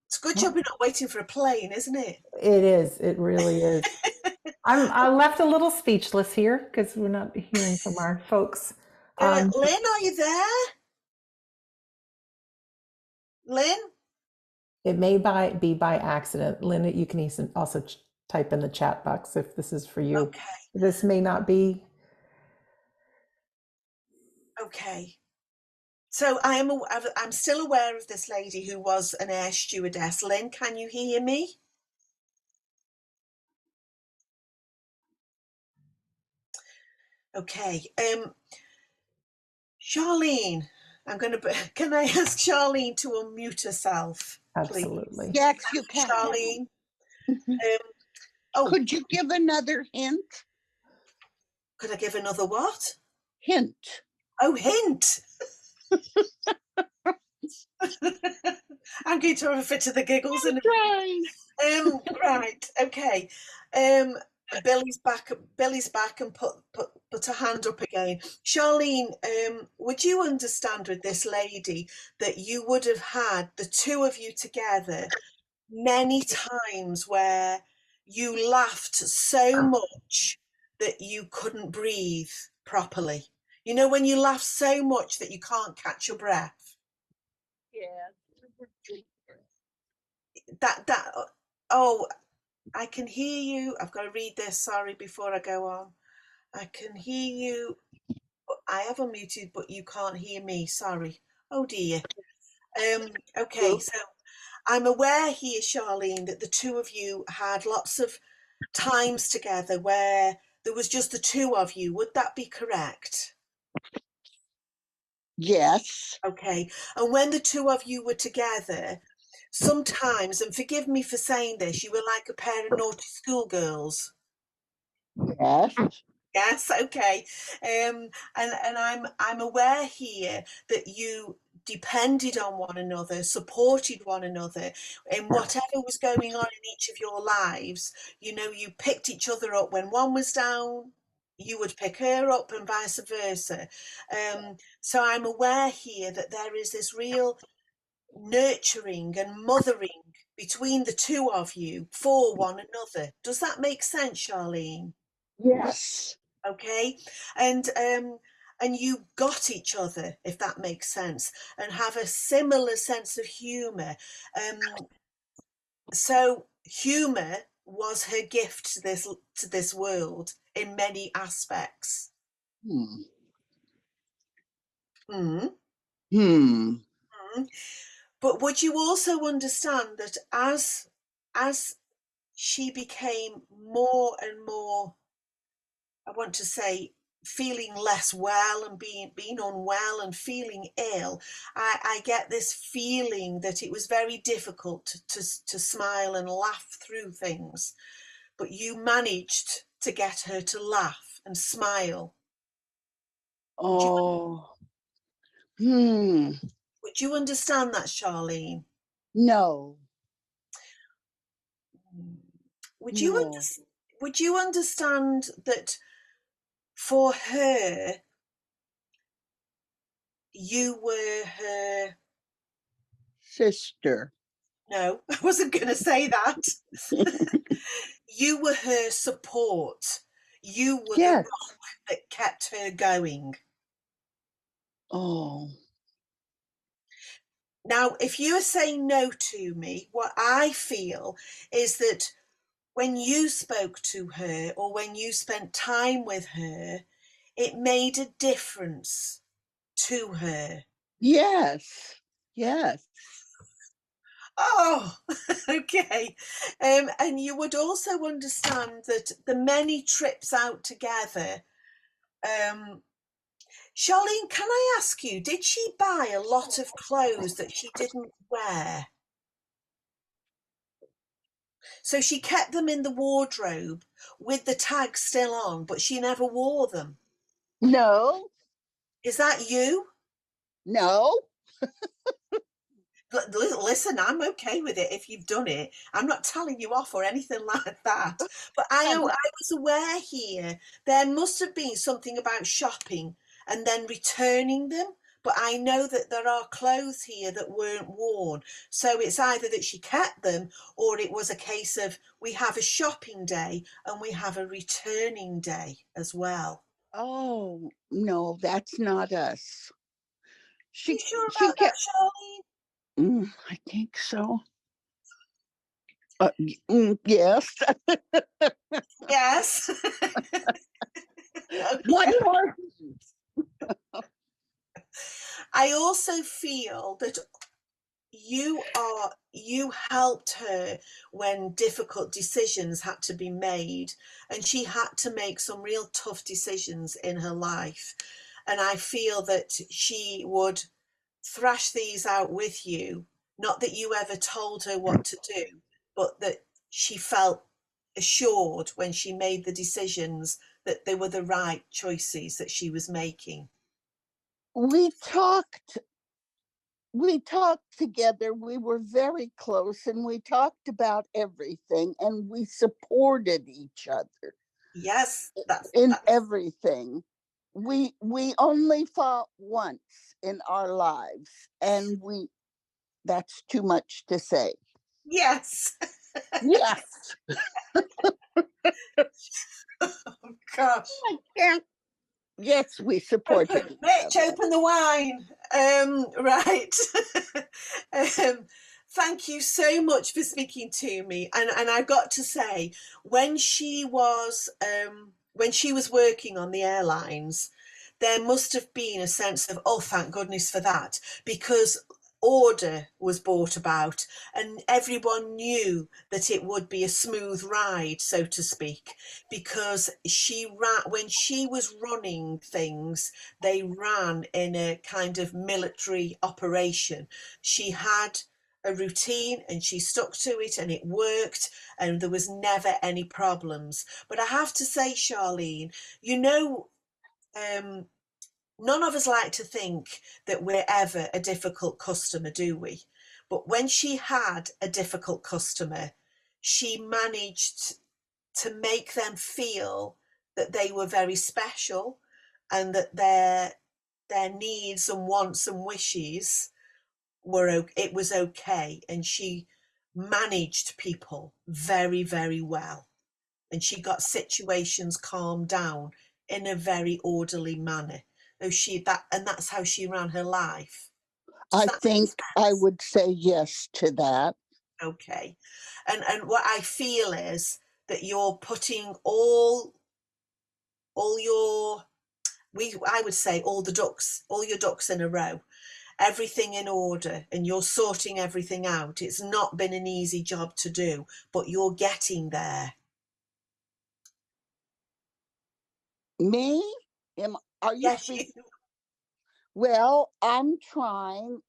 It's a good job we're not waiting for a plane, isn't it? It is. It really is. I'm left a little speechless here because we're not hearing from our folks. Lynn, are you there? Lynn? It may be by accident. Lynn, you can also type in the chat box if this is for you. Okay. This may not be. Okay. So I'm still aware of this lady who was an air stewardess. Lynn, can you hear me? Okay. Charlene, can I ask Charlene to unmute herself, please? Absolutely. Yes, you can. Charlene, Oh, Could you give another hint? could I give another what? Hint. Oh, hint. I'm going to have a fit of the giggles in a Right. Right, okay. Billy's back and put a hand up again. Charlene, would you understand with this lady that you would have had the two of you together many times where you laughed so much that you couldn't breathe properly? You know, when you laugh so much that you can't catch your breath. Yeah. That oh, I can hear you. I've got to read this, sorry, before I go on. I can hear you. I have unmuted, but you can't hear me. Sorry. Oh dear. Okay, so I'm aware here, Charlene, that the two of you had lots of times together where there was just the two of you. Would that be correct? Yes. Okay. And when the two of you were together, sometimes, and forgive me for saying this, you were like a pair of naughty schoolgirls. Yes. Yes, okay. And I'm aware here that you depended on one another, supported one another in whatever was going on in each of your lives. You know, you picked each other up when one was down, you would pick her up and vice versa. So I'm aware here that there is this real nurturing and mothering between the two of you for one another. Does that make sense, Charlene? Yes. Okay, and you got each other, if that makes sense, and have a similar sense of humor. So humor was her gift to this world in many aspects. Hmm. Mm. Hmm. Mm. But would you also understand that as she became more and more, I want to say, feeling less well and being unwell and feeling ill, I get this feeling that it was very difficult to smile and laugh through things, but you managed to get her to laugh and smile. Oh. Hmm. Would you understand that, Charlene? No. Would you No. would you understand that for her you were her? Sister. No, I wasn't going to say that. You were her support. You were the Yes. rock that kept her going. Oh. Now, if you are saying no to me, what I feel is that when you spoke to her or when you spent time with her, it made a difference to her. Yes. Yes. Oh, okay. And you would also understand that the many trips out together. Charlene, can I ask you, did she buy a lot of clothes that she didn't wear? So she kept them in the wardrobe with the tags still on, but she never wore them. No. Is that you? No. Listen, I'm okay with it if you've done it. I'm not telling you off or anything like that. But I was aware here there must have been something about shopping and then returning them. But I know that there are clothes here that weren't worn. So it's either that she kept them or it was a case of we have a shopping day and we have a returning day as well. Oh, no, that's not us. Are you sure She about that, kept, Charlene? I think so. Yes. Yes. One Okay. more. I also feel that you helped her when difficult decisions had to be made, and she had to make some real tough decisions in her life, and I feel that she would thrash these out with you, not that you ever told her what to do, but that she felt assured when she made the decisions that they were the right choices that she was making? We talked together. We were very close, and we talked about everything, and we supported each other Yes, in that's everything. We only fought once in our lives, and that's too much to say. yes. Yes. Oh gosh. I can't. Yes, we supported each Mitch, other. open the wine. Right. Thank you so much for speaking to me. And I got to say, when she was working on the airlines, there must have been a sense of, oh, thank goodness for that, because order was brought about and everyone knew that it would be a smooth ride, so to speak, because when she was running things, they ran in a kind of military operation. She had a routine and she stuck to it and it worked, and there was never any problems. But I have to say, Charlene, none of us like to think that we're ever a difficult customer, do we? But when she had a difficult customer, she managed to make them feel that they were very special and that their needs and wants and wishes it was okay, and she managed people very, very well, and she got situations calmed down in a very orderly manner. That's how she ran her life. Does I that make think I sense? would say yes to that. Okay. And what I feel is that you're putting all your I would say all your ducks in a row, everything in order, and you're sorting everything out. It's not been an easy job to do, but you're getting there. Me? Are you Yes, speaking? Well, I'm trying.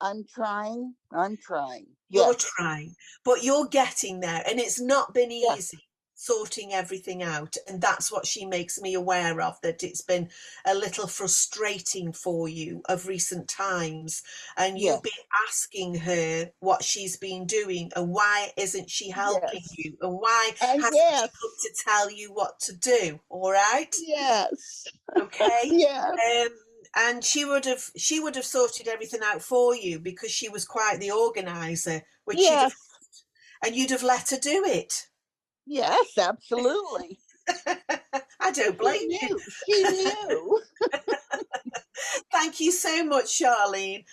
you're Yes. trying, but you're getting there, and it's not been Yes. easy sorting everything out. And that's what she makes me aware of, that it's been a little frustrating for you of recent times, and Yes. you've been asking her what she's been doing and why isn't she helping Yes. you, and why hasn't Yes. she come to tell you what to do. All right. Yes. Okay. Yes. And she would have sorted everything out for you because she was quite the organizer, which Yes. you'd have let her do it. Yes, absolutely. I don't She blame you. knew. She knew. Thank you so much, Charlene.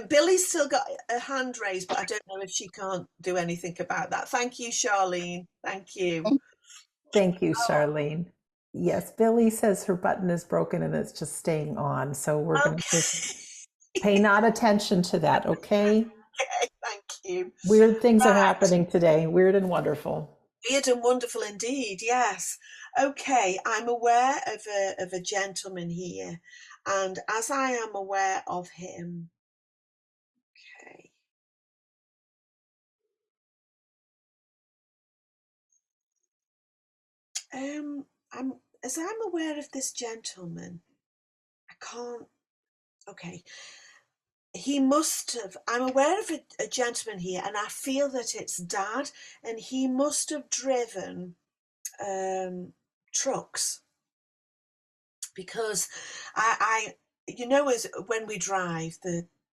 Billy's still got a hand raised, but I don't know if she can't do anything about that. Thank you, Charlene. Thank you. Thank you, Charlene. Yes, Billy says her button is broken and it's just staying on. So we're going to just Okay. pay not attention to that, okay? Okay, thank you. Weird things are Right. happening today, weird and wonderful. Weird and wonderful indeed, yes. Okay, I'm aware of a gentleman here, and as I am aware of him, okay. I'm as I'm aware of this gentleman, I can't. Okay, he must have. I'm aware of a gentleman here, and I feel that it's Dad, and he must have driven trucks, because as when we drive,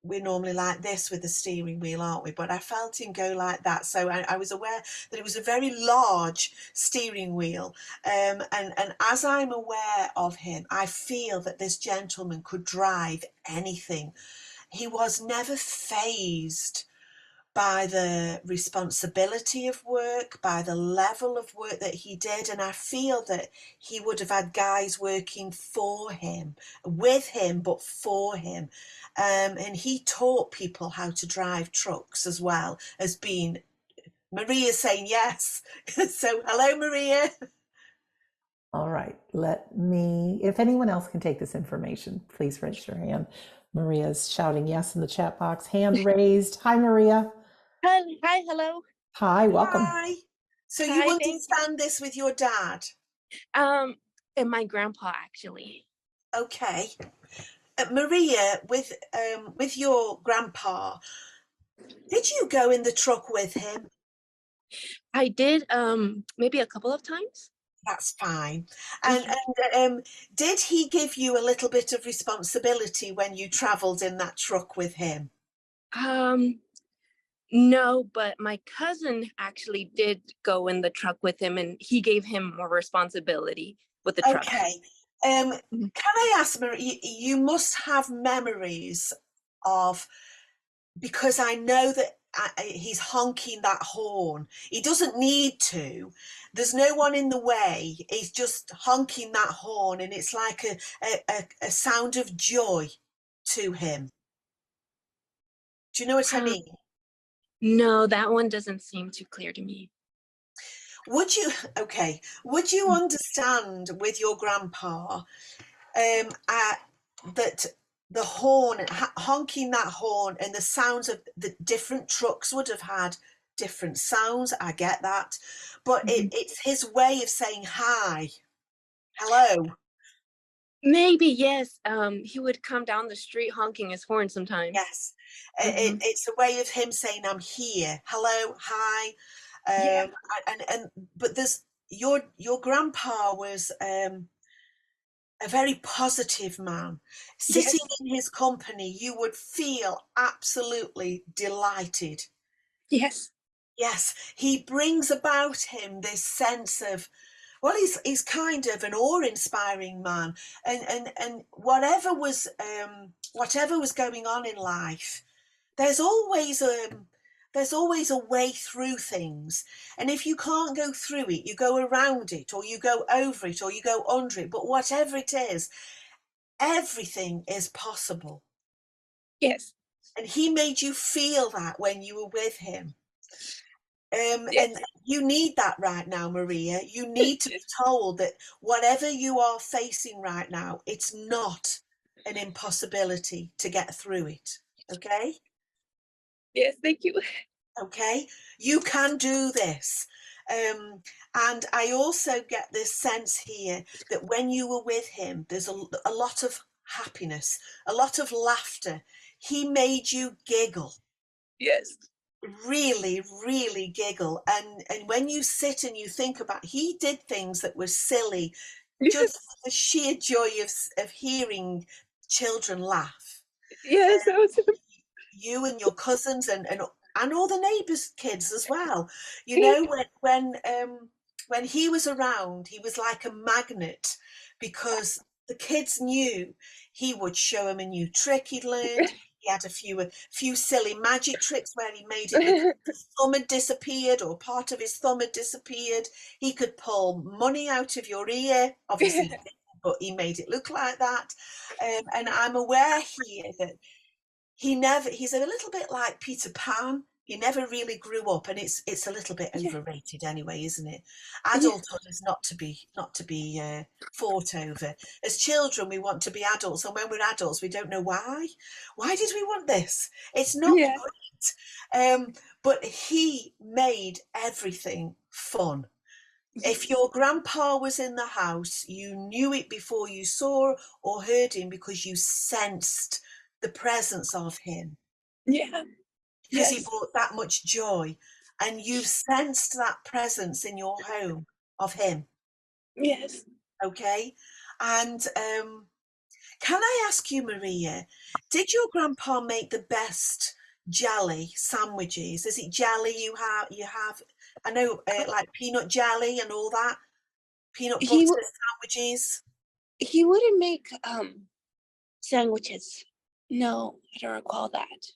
we're normally like this with the steering wheel, aren't we? But I felt him go like that, so I was aware that it was a very large steering wheel. And as I'm aware of him, I feel that this gentleman could drive anything. He was never fazed by the responsibility of work, by the level of work that he did. And I feel that he would have had guys working for him, with him, but for him. And he taught people how to drive trucks as well as being. Maria's saying yes. So, hello, Maria. All right, if anyone else can take this information, please raise your hand. Maria's shouting yes in the chat box. Hand raised. Hi, Maria. Hi, hello. Hi, welcome. Hi. So you Hi, thank you. understand this with your dad? Um, and my grandpa actually. Okay. Maria, with your grandpa, did you go in the truck with him? I did maybe a couple of times. That's fine. Mhm. And did he give you a little bit of responsibility when you travelled in that truck with him? Um, no, but my cousin actually did go in the truck with him and he gave him more responsibility with the truck. Okay. Mhm. Can I ask, Maria, you must have memories of, because I know that he's honking that horn. He doesn't need to. There's no one in the way. He's just honking that horn, and it's like a sound of joy to him. Do you know what I Um, mean? no, that one doesn't seem too clear to me. Would you, okay, would you understand with your grandpa that the horn, honking that horn, and the sounds of the different trucks would have had different sounds? I get that, but Mhm. it's his way of saying hi, hello. Maybe, yes. He would come down the street honking his horn sometimes. Yes, Hmm. it's a way of him saying I'm here, hello, hi. Yeah. And but there's your grandpa was a very positive man. Sitting Yes. in his company, you would feel absolutely delighted. Yes. Yes, he brings about him this sense of, well, he's kind of an awe-inspiring man, and whatever was going on in life, there's always a way through things. And if you can't go through it, you go around it, or you go over it, or you go under it. But whatever it is, everything is possible. Yes. And he made you feel that when you were with him. Yes. And you need that right now, Maria. You need to be told that whatever you are facing right now, it's not an impossibility to get through it. Okay? Yes. Thank you. Okay? You can do this. And I also get this sense here that when you were with him, there's a lot of happiness, a lot of laughter. He made you giggle, Yes. really, really giggle. And when you sit and you think about, he did things that were silly, just Yes. the sheer joy of hearing children laugh. Yes. That was him. You and your cousins and all the neighbors' kids as well. You Yes. know, when he was around, he was like a magnet, because the kids knew he would show them a new trick he'd learned. He had a few silly magic tricks where he made it look like his thumb had disappeared, or part of his thumb had disappeared. He could pull money out of your ear. Obviously, he didn't, but he made it look like that. And I'm aware here that he's a little bit like Peter Pan. He never really grew up, and it's a little bit overrated anyway, isn't it? Yes. Adulthood is not to be fought over. As children, we want to be adults, and when we're adults, we don't know why. Why did we want this? It's not Yeah. great. But he made everything fun. If Yes. your grandpa was in the house, you knew it before you saw or heard him, because you sensed the presence of him, Yeah. because he Yes. brought that much joy, and you've sensed that presence in your home of him. Yes. Okay. And can I ask you, Maria, did your grandpa make the best jelly sandwiches? Is it jelly you have I know, like peanut jelly and all that, peanut butter He sandwiches? he wouldn't make sandwiches. No, I don't recall that.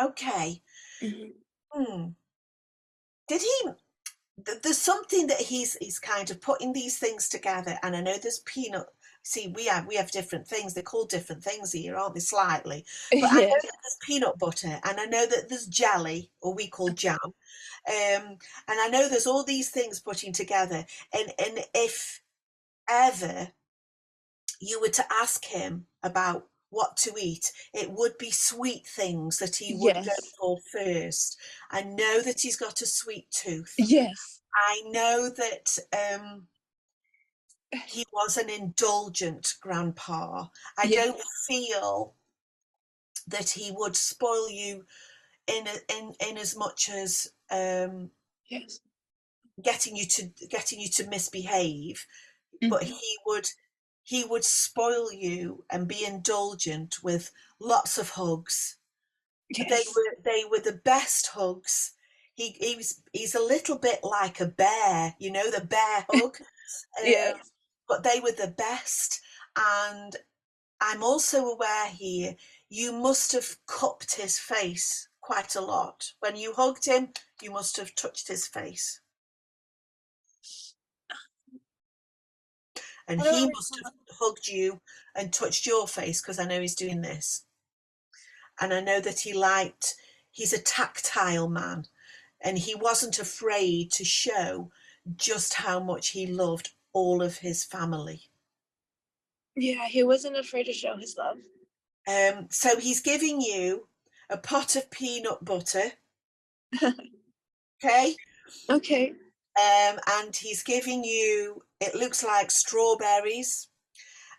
Okay. Mhm. Hmm. Did he? There's something that he's kind of putting these things together, and I know there's peanut. See, we have different things. They're called different things here, aren't they? Slightly, but I know Yes. that there's peanut butter, and I know that there's jelly, or we call jam, and I know there's all these things putting together. And if ever you were to ask him about what to eat, it would be sweet things that he would go Yes. for first. I know that he's got a sweet tooth. Yes. I know that he was an indulgent grandpa. I Yes. don't feel that he would spoil you in as much as Yes. getting you to misbehave, but Mhm. he would spoil you and be indulgent with lots of hugs. Yes. They were the best hugs. He's a little bit like a bear, you know, the bear hug. Yes. But they were the best. And I'm also aware here, you must have cupped his face quite a lot. When you hugged him, you must have touched his face. And I don't he recall. must have hugged you and touched your face, because I know he's doing this. And I know that he's a tactile man, and he wasn't afraid to show just how much he loved all of his family. Yeah, he wasn't afraid to show his love. So he's giving you a pot of peanut butter, okay? Okay. And he's giving you, it looks like strawberries,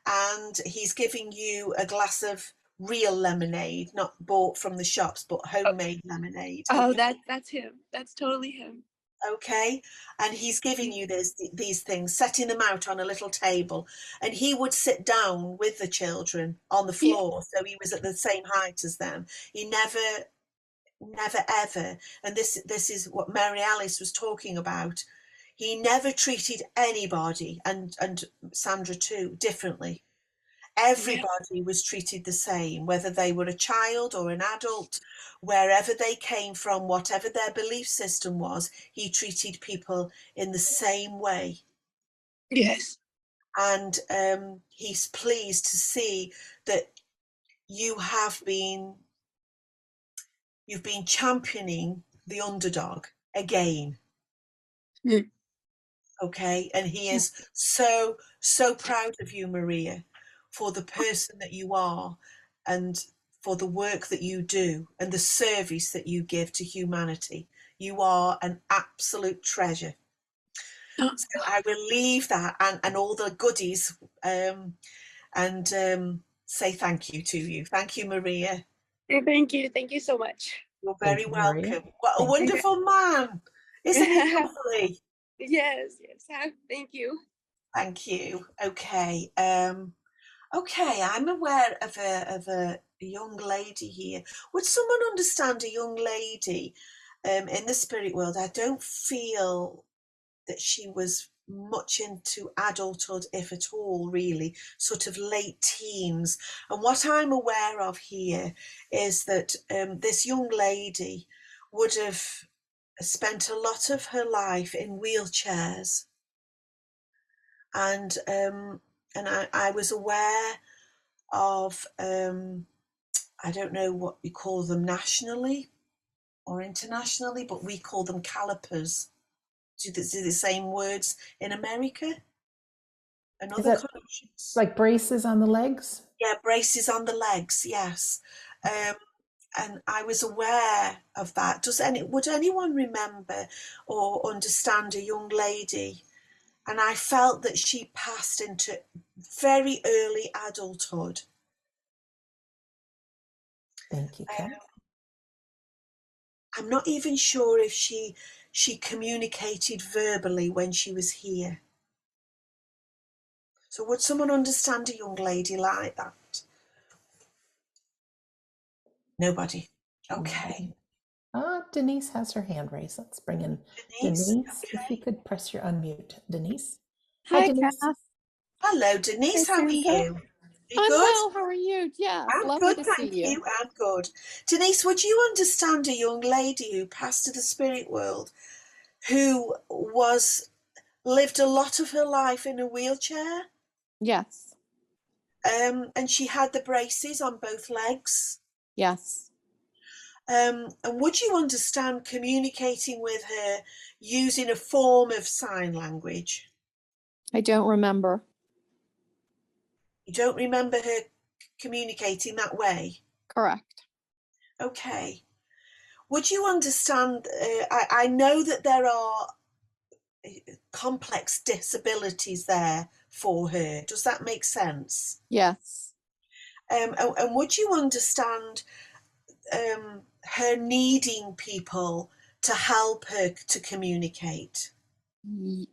and he's giving you a glass of real lemonade, not bought from the shops, but homemade lemonade. Oh, that's him. That's totally him. Okay, and he's giving you these things, setting them out on a little table, and he would sit down with the children on the Yeah. floor, so he was at the same height as them. He never ever, and this is what Maryalice was talking about, he never treated anybody, and Sandra too, differently. Everybody was treated the same, whether they were a child or an adult, wherever they came from, whatever their belief system was, he treated people in the same way. Yes. And he's pleased to see that you've been championing the underdog again. Mm. Okay, and he is so proud of you, Maria, for the person that you are, and for the work that you do, and the service that you give to humanity. You are an absolute treasure. Oh, So I will leave that and all the goodies, and say thank you to you. Thank you, Maria. thank you. Thank you so much. You're Thank very you, Maria. welcome. What a Thank you. wonderful man. Isn't he lovely? Yes. Thank you. Thank you. Okay. Okay, I'm aware of a young lady here. Would someone understand a young lady in the spirit world? I don't feel that she was much into adulthood, if at all, really, sort of late teens. And what I'm aware of here is that this young lady would have spent a lot of her life in wheelchairs. And I was aware of I don't know what we call them nationally or internationally, but we call them calipers. Do the same words in America and Is other that countries? like braces on the legs? Yeah, braces on the legs, yes. And I was aware of that. Would anyone remember or understand a young lady? And I felt that she passed into very early adulthood. Thank you, Kath. I'm not even sure if she communicated verbally when she was here. So would someone understand a young lady like that? Nobody. Okay. Denise has her hand raised. Let's bring in Denise. Denise. If you Okay. could press your unmute, Denise. Hi, Hi, Denise. Kath. Hello, Hi, Denise. How are Sandra. you? You I'm good? well. How are you? Yes, I'm lovely good, to see thank you. you. I'm good. Denise, would you understand a young lady who passed to the spirit world, who lived a lot of her life in a wheelchair? Yes, And she had the braces on both legs. yes. And would you understand communicating with her using a form of sign language? I don't remember. You don't remember her communicating that way? Correct. Okay. Would you understand? I know that there are complex disabilities there for her. Does that make sense? Yes. And would you understand her needing people to help her to communicate? Ye-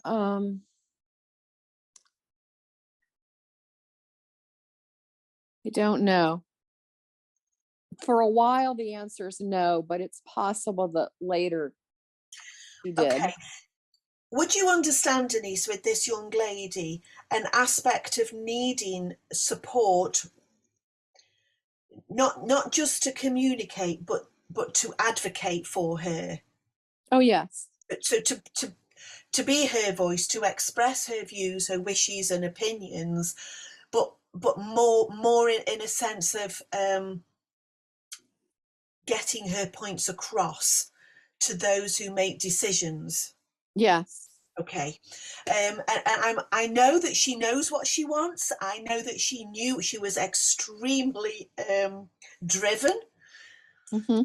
Um, I don't know. For a while, the answer is no, but it's possible that later she did. Okay. Would you understand, Denise, with this young lady, an aspect of needing support, not just to communicate, but to advocate for her? Oh, yes. So to be her voice, to express her views, her wishes and opinions, but more in a sense of getting her points across to those who make decisions. Yes. Okay. I know that she knows what she wants. I know that she knew she was extremely driven. Hmm.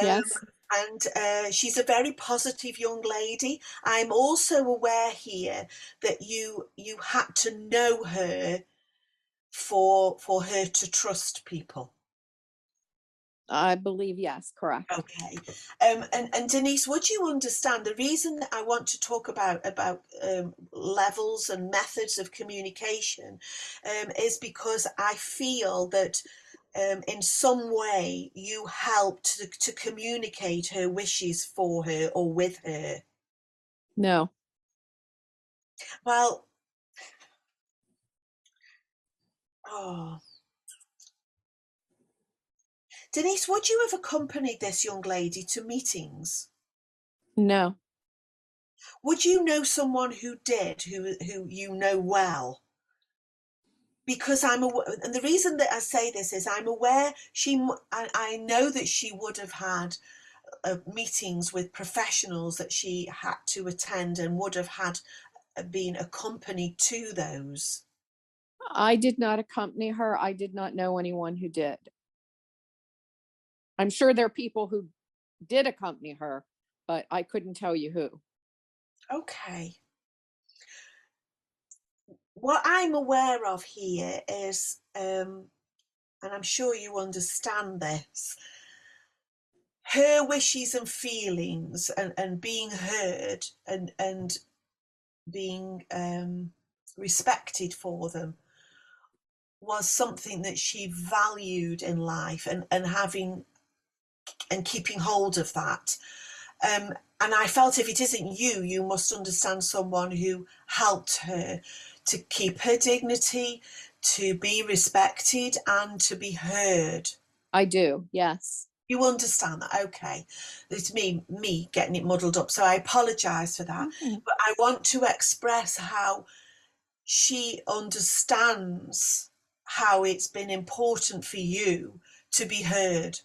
Yes. And she's a very positive young lady. I'm also aware here that you had to know her for her to trust people. I believe yes, correct. Okay. And Denise, would you understand the reason that I want to talk about levels and methods of communication is because I feel that in some way you helped to communicate her wishes for her or with her. No. Well, oh. Denise, would you have accompanied this young lady to meetings? No. Would you know someone who did, who you know well? Because I'm aware, and the reason that I say this is I'm aware I know that she would have had meetings with professionals that she had to attend and would have had been accompanied to those. I did not accompany her. I did not know anyone who did. I'm sure there are people who did accompany her, but I couldn't tell you who. Okay. What I'm aware of here is, and I'm sure you understand this, her wishes and feelings and being heard and being respected for them was something that she valued in life, and having and keeping hold of that. And I felt if it isn't you, you must understand someone who helped her to keep her dignity, to be respected and to be heard. I do, yes. You understand that? Okay. It's me getting it muddled up. So I apologise for that. Okay. But I want to express how she understands how it's been important for you to be heard.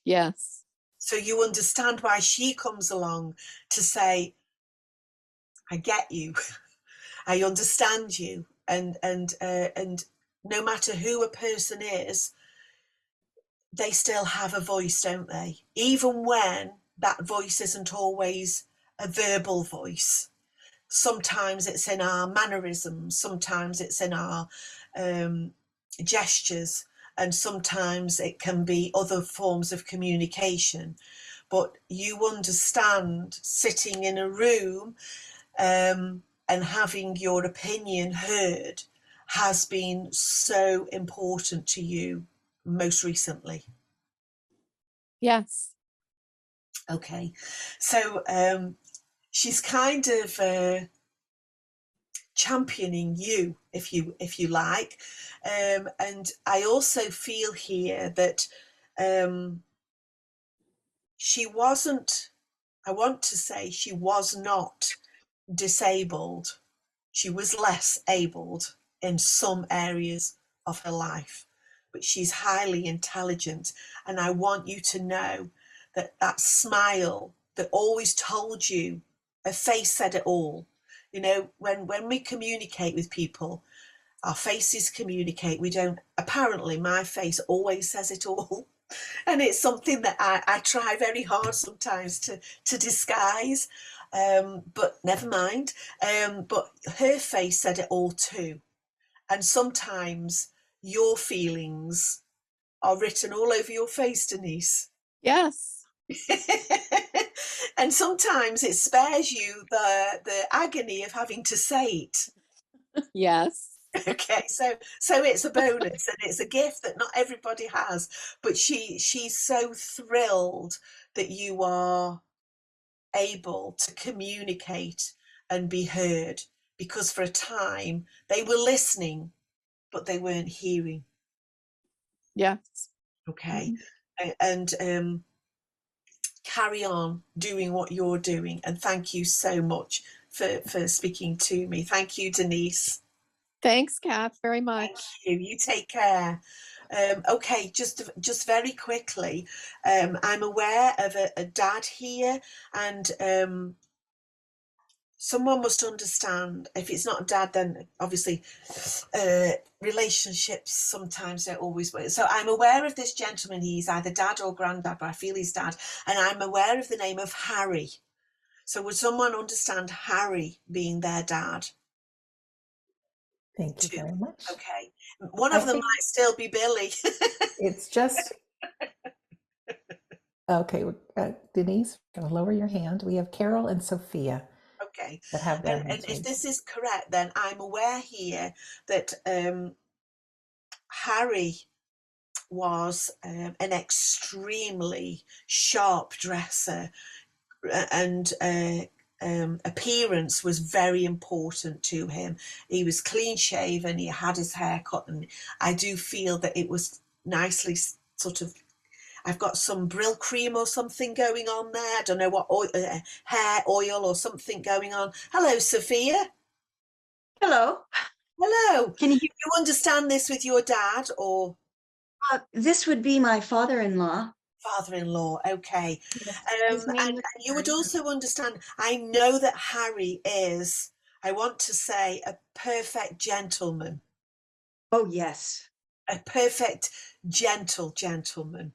Yes. So you understand why she comes along to say, I get you, I understand you, and no matter who a person is, they still have a voice, don't they? Even when that voice isn't always a verbal voice. Sometimes it's in our mannerisms, sometimes it's in our gestures, and sometimes it can be other forms of communication. But you understand sitting in a room and having your opinion heard has been so important to you most recently. Yes. Okay, so she's kind of championing you, if you like, and I also feel here that she wasn't, I want to say she was not disabled. She was less abled in some areas of her life, but she's highly intelligent. And I want you to know that that smile that always told you, her face said it all. You know, when we communicate with people, our faces communicate. We don't, apparently my face always says it all. And it's something that I try very hard sometimes to disguise. but never mind. But her face said it all too. And sometimes your feelings are written all over your face, Denise. Yes. And sometimes it spares you the agony of having to say it. Yes. Okay, so it's a bonus and it's a gift that not everybody has. But she's so thrilled that you are able to communicate and be heard, because for a time they were listening, but they weren't hearing. Yes. Okay. And carry on doing what you're doing. And thank you so much for speaking to me. Thank you, Denise. Thanks, Kath, very much. Thank you. You take care. Okay, just very quickly, I'm aware of a dad here, and someone must understand. If it's not a dad, then obviously relationships sometimes don't always work. So I'm aware of this gentleman. He's either dad or granddad, but I feel he's dad. And I'm aware of the name of Harry. So would someone understand Harry being their dad? Thank you Too. very much. Okay. One of them might still be Billy. It's just, okay, Denise, lower your hand. We have Carol and Sophia Okay. that have their And hands if raised. this is correct, then I'm aware here that Harry was an extremely sharp dresser, and appearance was very important to him. He was clean shaven, he had his hair cut, and I do feel that it was nicely sort of, I've got some Brill cream or something going on there. I don't know what oil, hair oil or something going on. Hello, Sophia. Hello. Hello. Can you? You understand this with your dad or This would be my father-in-law. father-in-law? Okay. His name And was you would Harry. also understand, I know that Harry is, I want to say, a perfect gentleman. Oh, yes. A perfect, gentle gentleman.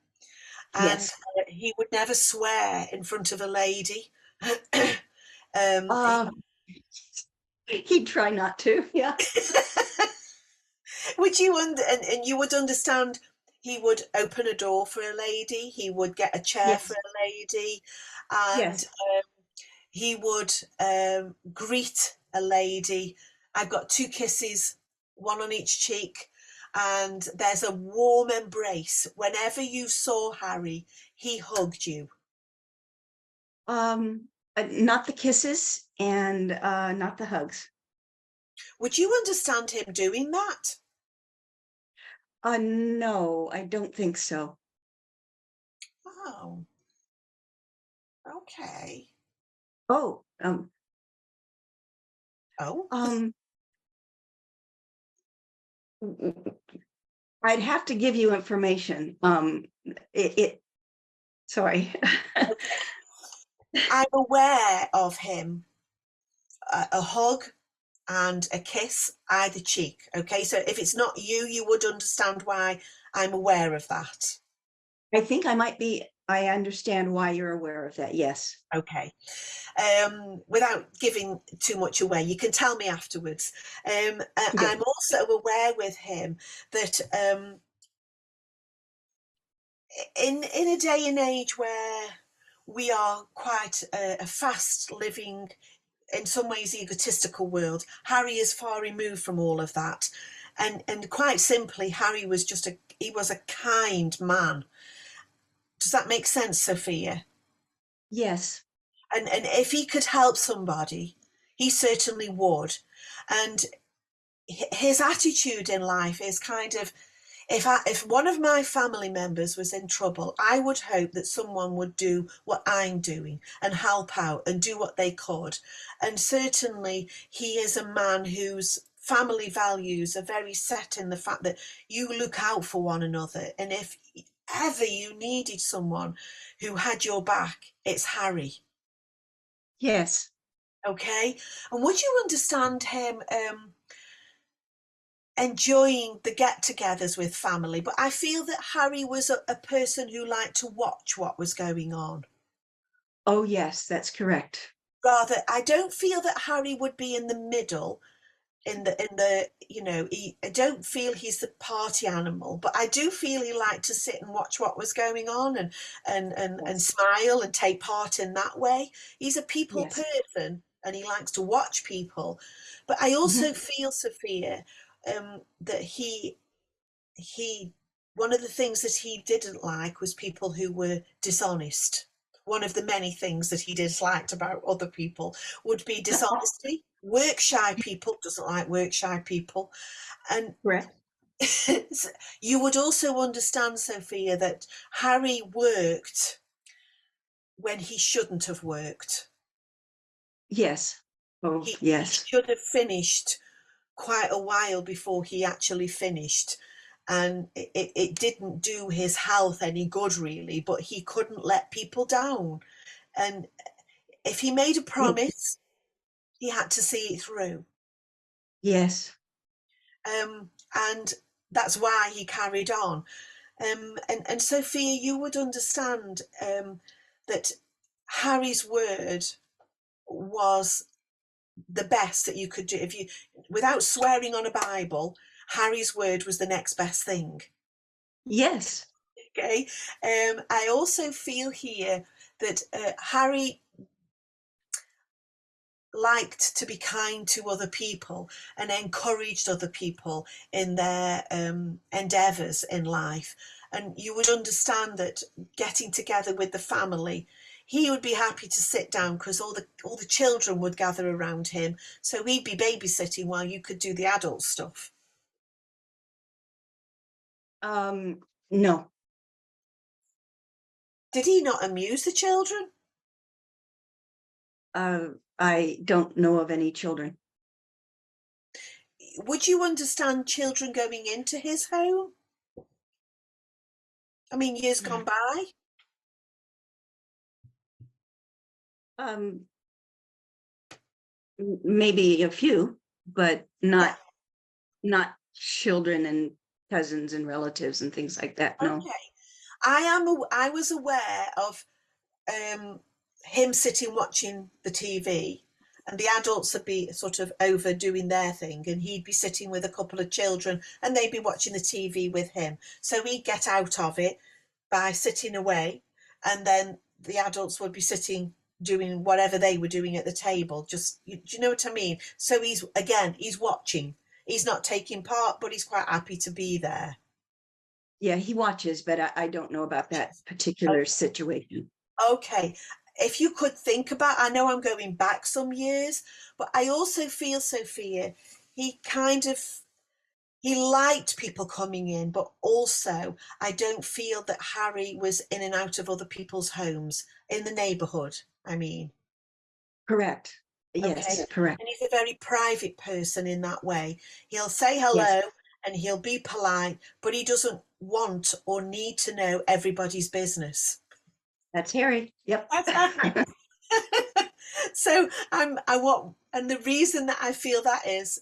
And Yes. he would never swear in front of a lady. He'd try not to. Yeah. Would you and you would understand, he would open a door for a lady, he would get a chair Yes. for a lady, and Yes. he would greet a lady. I've got 2 kisses, 1 on each cheek, and there's a warm embrace. Whenever you saw Harry, he hugged you. Not the kisses and not the hugs. Would you understand him doing that? No, I don't think so. Oh, okay. Oh, Oh, I'd have to give you information. Sorry. I'm aware of him, a hug and a kiss either cheek. Okay, so if it's not you, you would understand why I'm aware of that. I think I understand why you're aware of that. Yes. Okay. Without giving too much away, you can tell me afterwards. I'm also aware with him that in a day and age where we are quite a fast living, in some ways egotistical world, Harry is far removed from all of that, and quite simply, Harry was he was a kind man. Does that make sense, Sophia? Yes. And if he could help somebody, he certainly would. And his attitude in life is kind of, if one of my family members was in trouble, I would hope that someone would do what I'm doing and help out and do what they could. And certainly he is a man whose family values are very set in the fact that you look out for one another. And if ever you needed someone who had your back, it's Harry. Yes. Okay. And would you understand him enjoying the get-togethers with family? But I feel that Harry was a person who liked to watch what was going on. Oh, yes, that's correct. rather, I don't feel that Harry would be in the middle, I don't feel he's the party animal, but I do feel he liked to sit and watch what was going on and Yes. smile and take part in that way. He's a people Yes. person and he likes to watch people. But I also feel, Sophia, that he one of the things that he didn't like was people who were dishonest. One of the many things that he disliked about other people would be dishonesty. Work shy people, doesn't like work shy people. And Correct. you would also understand, Sophia, that Harry worked when he shouldn't have worked. Yes. Oh, He yes. should have finished quite a while before he actually finished. And it didn't do his health any good, really, but he couldn't let people down. And if he made a promise, he had to see it through. Yes. And that's why he carried on. And Sophia, you would understand that Harry's word was the best that you could do. If you, without swearing on a Bible, Harry's word was the next best thing. Yes. Okay. I also feel here that Harry liked to be kind to other people and encouraged other people in their endeavours in life. And you would understand that getting together with the family, he would be happy to sit down because all the children would gather around him. So he'd be babysitting while you could do the adult stuff. No. Did he not amuse the children? I don't know of any children. Would you understand children going into his home? I mean, years gone by. Maybe a few, but not children and cousins and relatives and things like that. No. Okay. I was aware of him sitting watching the TV, and the adults would be sort of over doing their thing, and he'd be sitting with a couple of children and they'd be watching the TV with him. So he'd get out of it by sitting away, and then the adults would be sitting doing whatever they were doing at the table. Just, do you know what I mean? So he's watching. He's not taking part, but he's quite happy to be there. Yeah, he watches, but I don't know about that particular situation. Okay. If you could think about, I know I'm going back some years, but I also feel, Sophia, he liked people coming in, but also I don't feel that Harry was in and out of other people's homes in the neighbourhood, I mean. Correct. Yes, Okay. correct. And he's a very private person in that way. He'll say hello Yes. and he'll be polite, but he doesn't want or need to know everybody's business. That's Harry. Yep. That's Harry. So and the reason that I feel that is,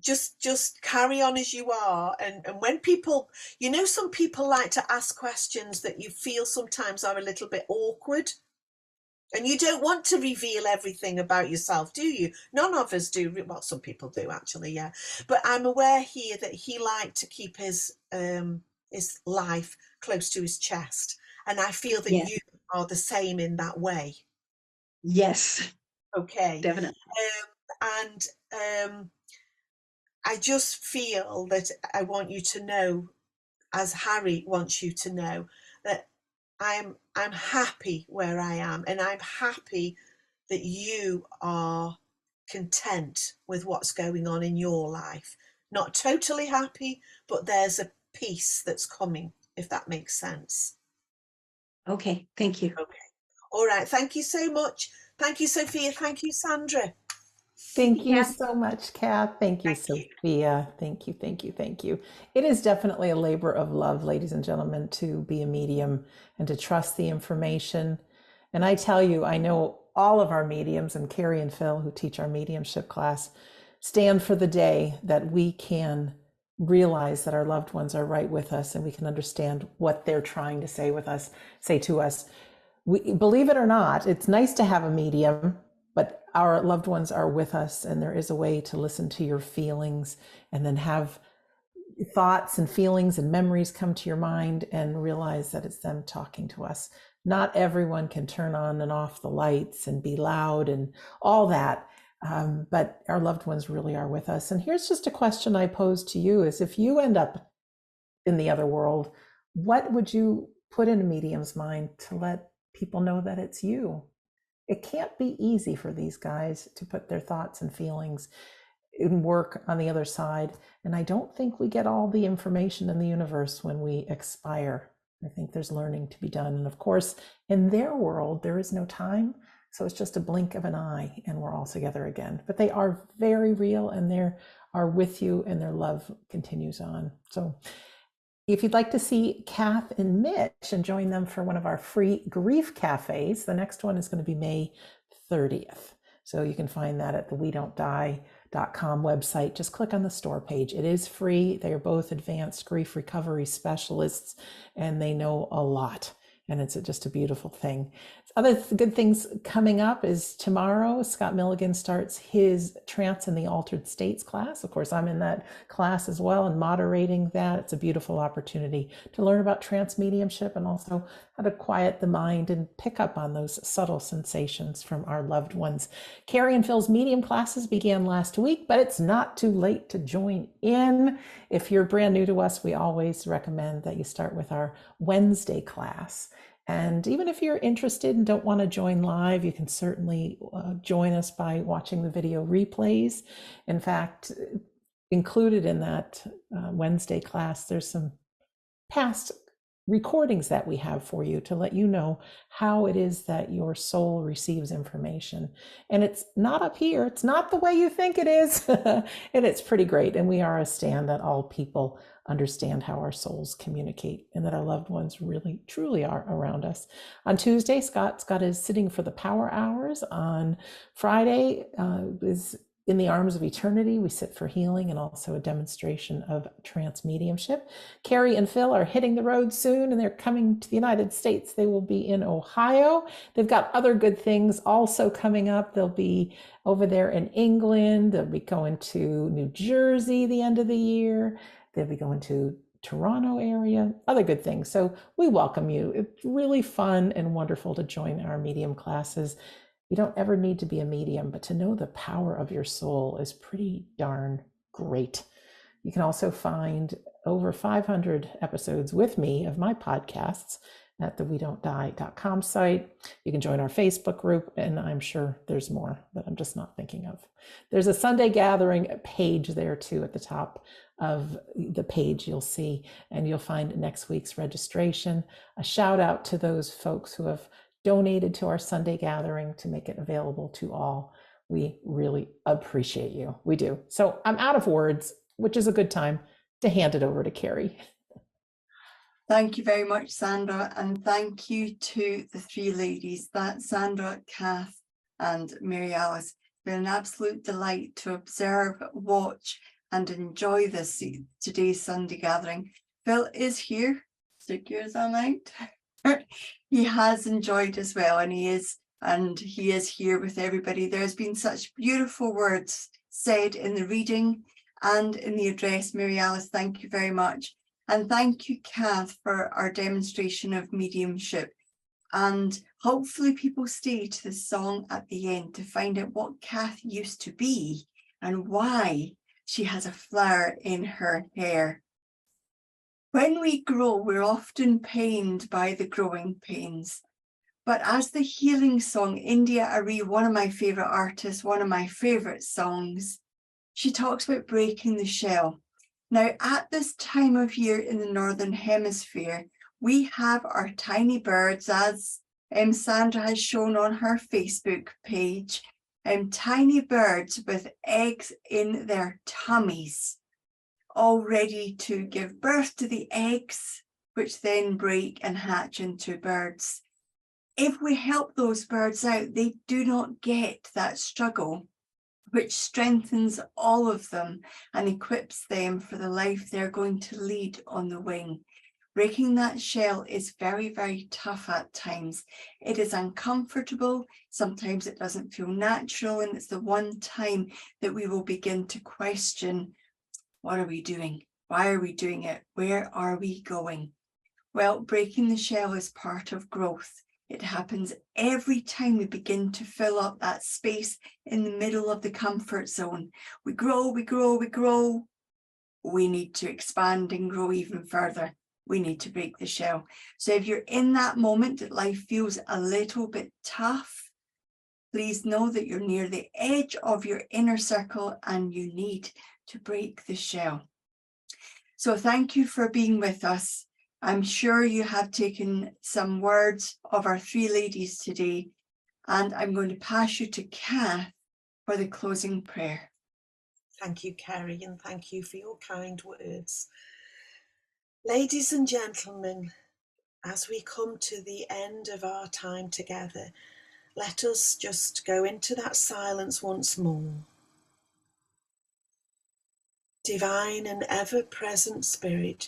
just carry on as you are. And when people, some people like to ask questions that you feel sometimes are a little bit awkward. And you don't want to reveal everything about yourself, do you? None of us do. Well, some people do, actually, yeah. But I'm aware here that he liked to keep his life close to his chest. And I feel that Yes. you are the same in that way. Yes. Okay. Definitely. I just feel that I want you to know, as Harry wants you to know, that I'm happy where I am, and I'm happy that you are content with what's going on in your life. Not totally happy, but there's a peace that's coming, if that makes sense. Okay. Thank you. Okay. All right. Thank you so much. Thank you, Sophia. Thank you, Sandra. Thank you so much, Kath. Thank you, Sophia. Thank you, thank you, thank you. It is definitely a labor of love, ladies and gentlemen, to be a medium and to trust the information. And I tell you, I know all of our mediums, and Carrie and Phil, who teach our mediumship class, stand for the day that we can realize that our loved ones are right with us and we can understand what they're trying to say to us. we, believe it or not, it's nice to have a medium, but our loved ones are with us, and there is a way to listen to your feelings and then have thoughts and feelings and memories come to your mind and realize that it's them talking to us. Not everyone can turn on and off the lights and be loud and all that. But our loved ones really are with us. And here's just a question I pose to you is, if you end up in the other world, what would you put in a medium's mind to let people know that it's you? It can't be easy for these guys to put their thoughts and feelings in work on the other side. And I don't think we get all the information in the universe when we expire. I think there's learning to be done. And of course, in their world, there is no time. So it's just a blink of an eye and we're all together again. But they are very real, and they are with you, and their love continues on. So if you'd like to see Kath and Mitch and join them for one of our free grief cafes, the next one is going to be May 30th. So you can find that at the WeDon'tDie.com website. Just click on the store page. It is free. They are both advanced grief recovery specialists, and they know a lot. And it's just a beautiful thing. Other good things coming up is tomorrow, Scott Milligan starts his Trance in the Altered States class. Of course, I'm in that class as well and moderating that. It's a beautiful opportunity to learn about trance mediumship and also how to quiet the mind and pick up on those subtle sensations from our loved ones. Carrie and Phil's medium classes began last week, but it's not too late to join in. If you're brand new to us, we always recommend that you start with our Wednesday class. And even if you're interested and don't want to join live, you can certainly join us by watching the video replays. In fact, included in that Wednesday class, there's some past recordings that we have for you to let you know how it is that your soul receives information. And it's not up here. It's not the way you think it is. And it's pretty great. And we are a stand that all people understand how our souls communicate, and that our loved ones really, truly are around us. On Tuesday, Scott is sitting for the power hours. On Friday is In the Arms of Eternity. We sit for healing and also a demonstration of trance mediumship. Carrie and Phil are hitting the road soon, and they're coming to the United States. They will be in Ohio. They've got other good things also coming up. They'll be over there in England. They'll be going to New Jersey the end of the year. They'll be going to Toronto area, other good things. So we welcome you. It's really fun and wonderful to join our medium classes. You don't ever need to be a medium, but to know the power of your soul is pretty darn great. You can also find over 500 episodes with me of my podcasts at the WeDon'tDie.com site. You can join our Facebook group, and I'm sure there's more that I'm just not thinking of. There's a Sunday Gathering page there too at the top of the page you'll see, and you'll find next week's registration. A shout out to those folks who have donated to our Sunday Gathering to make it available to all. We really appreciate you. We do. So I'm out of words, which is a good time to hand it over to Carrie. Thank you very much, Sandra, and thank you to the three ladies. That's Sandra, Kath, and Maryalice. It's been an absolute delight to observe, watch, and enjoy this today's Sunday Gathering. Phil is here. Stick yours on out. He has enjoyed as well, and he is here with everybody. There's been such beautiful words said in the reading and in the address. Maryalice, thank you very much. And thank you, Kath, for our demonstration of mediumship. And hopefully people stay to the song at the end to find out what Kath used to be and why she has a flower in her hair. When we grow, we're often pained by the growing pains. But as the healing song, India Arie, one of my favorite artists, one of my favorite songs, she talks about breaking the shell. Now, at this time of year in the Northern Hemisphere, we have our tiny birds, as Sandra has shown on her Facebook page, tiny birds with eggs in their tummies, all ready to give birth to the eggs, which then break and hatch into birds. If we help those birds out, they do not get that struggle, which strengthens all of them and equips them for the life they're going to lead on the wing. Breaking that shell is very, very tough at times. It is uncomfortable. Sometimes it doesn't feel natural. And it's the one time that we will begin to question, what are we doing? Why are we doing it? Where are we going? Well, breaking the shell is part of growth. It happens every time we begin to fill up that space in the middle of the comfort zone. We grow, we grow, we grow. We need to expand and grow even further. We need to break the shell. So if you're in that moment that life feels a little bit tough, please know that you're near the edge of your inner circle and you need to break the shell. So thank you for being with us. I'm sure you have taken some words of our three ladies today, and I'm going to pass you to Kath for the closing prayer. Thank you, Kerry, and thank you for your kind words. Ladies and gentlemen, as we come to the end of our time together, let us just go into that silence once more. Divine and ever-present Spirit,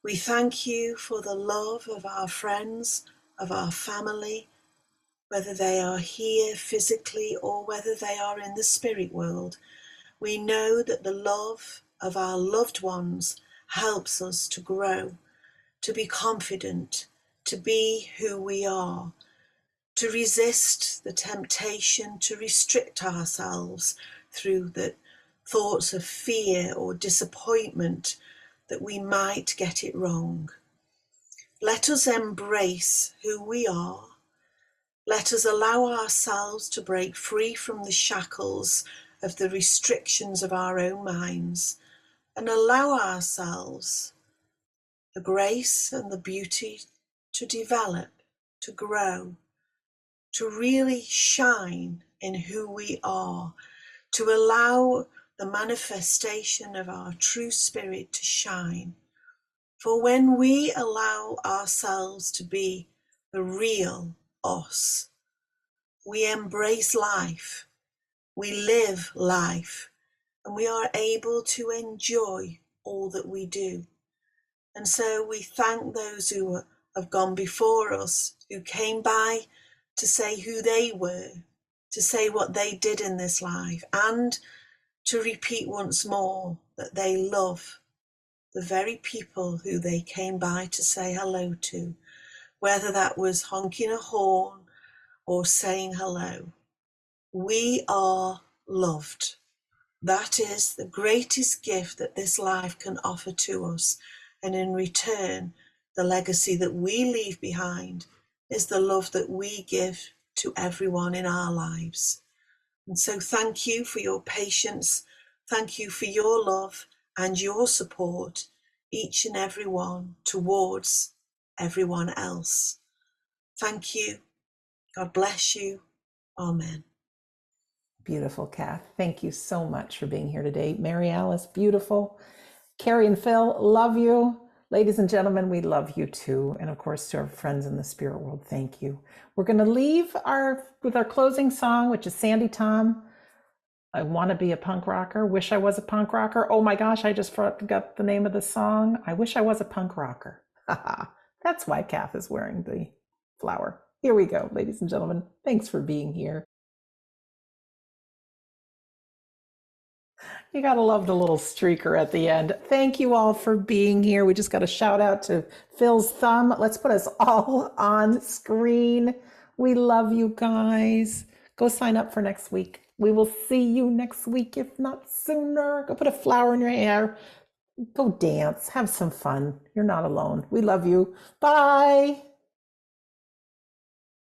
we thank you for the love of our friends, of our family, whether they are here physically or whether they are in the spirit world. We know that the love of our loved ones helps us to grow, to be confident, to be who we are, to resist the temptation to restrict ourselves through the thoughts of fear or disappointment that we might get it wrong. Let us embrace who we are. Let us allow ourselves to break free from the shackles of the restrictions of our own minds and allow ourselves the grace and the beauty to develop, to grow, to really shine in who we are, to allow the manifestation of our true spirit to shine. For when we allow ourselves to be the real us, we embrace life, we live life, and we are able to enjoy all that we do. And so we thank those who have gone before us, who came by to say who they were, to say what they did in this life, and to repeat once more that they love the very people who they came by to say hello to, whether that was honking a horn or saying hello. We are loved. That is the greatest gift that this life can offer to us. And in return, the legacy that we leave behind is the love that we give to everyone in our lives. And so thank you for your patience. Thank you for your love and your support, each and every one, towards everyone else. Thank you. God bless you. Amen. Beautiful, Kath. Thank you so much for being here today. Maryalice, beautiful. Carrie and Phil, love you. Ladies and gentlemen, we love you too. And of course, to our friends in the spirit world, thank you. We're going to leave with our closing song, which is Sandy Tom. I want to be a punk rocker. Wish I was a punk rocker. Oh my gosh, I just forgot the name of the song. I wish I was a punk rocker. That's why Kath is wearing the flower. Here we go, ladies and gentlemen. Thanks for being here. You gotta love the little streaker at the end. Thank you all for being here. We just got a shout out to Phil's thumb. Let's put us all on screen. We love you guys. Go sign up for next week. We will see you next week, if not sooner. Go put a flower in your hair. Go dance. Have some fun. You're not alone. We love you. Bye.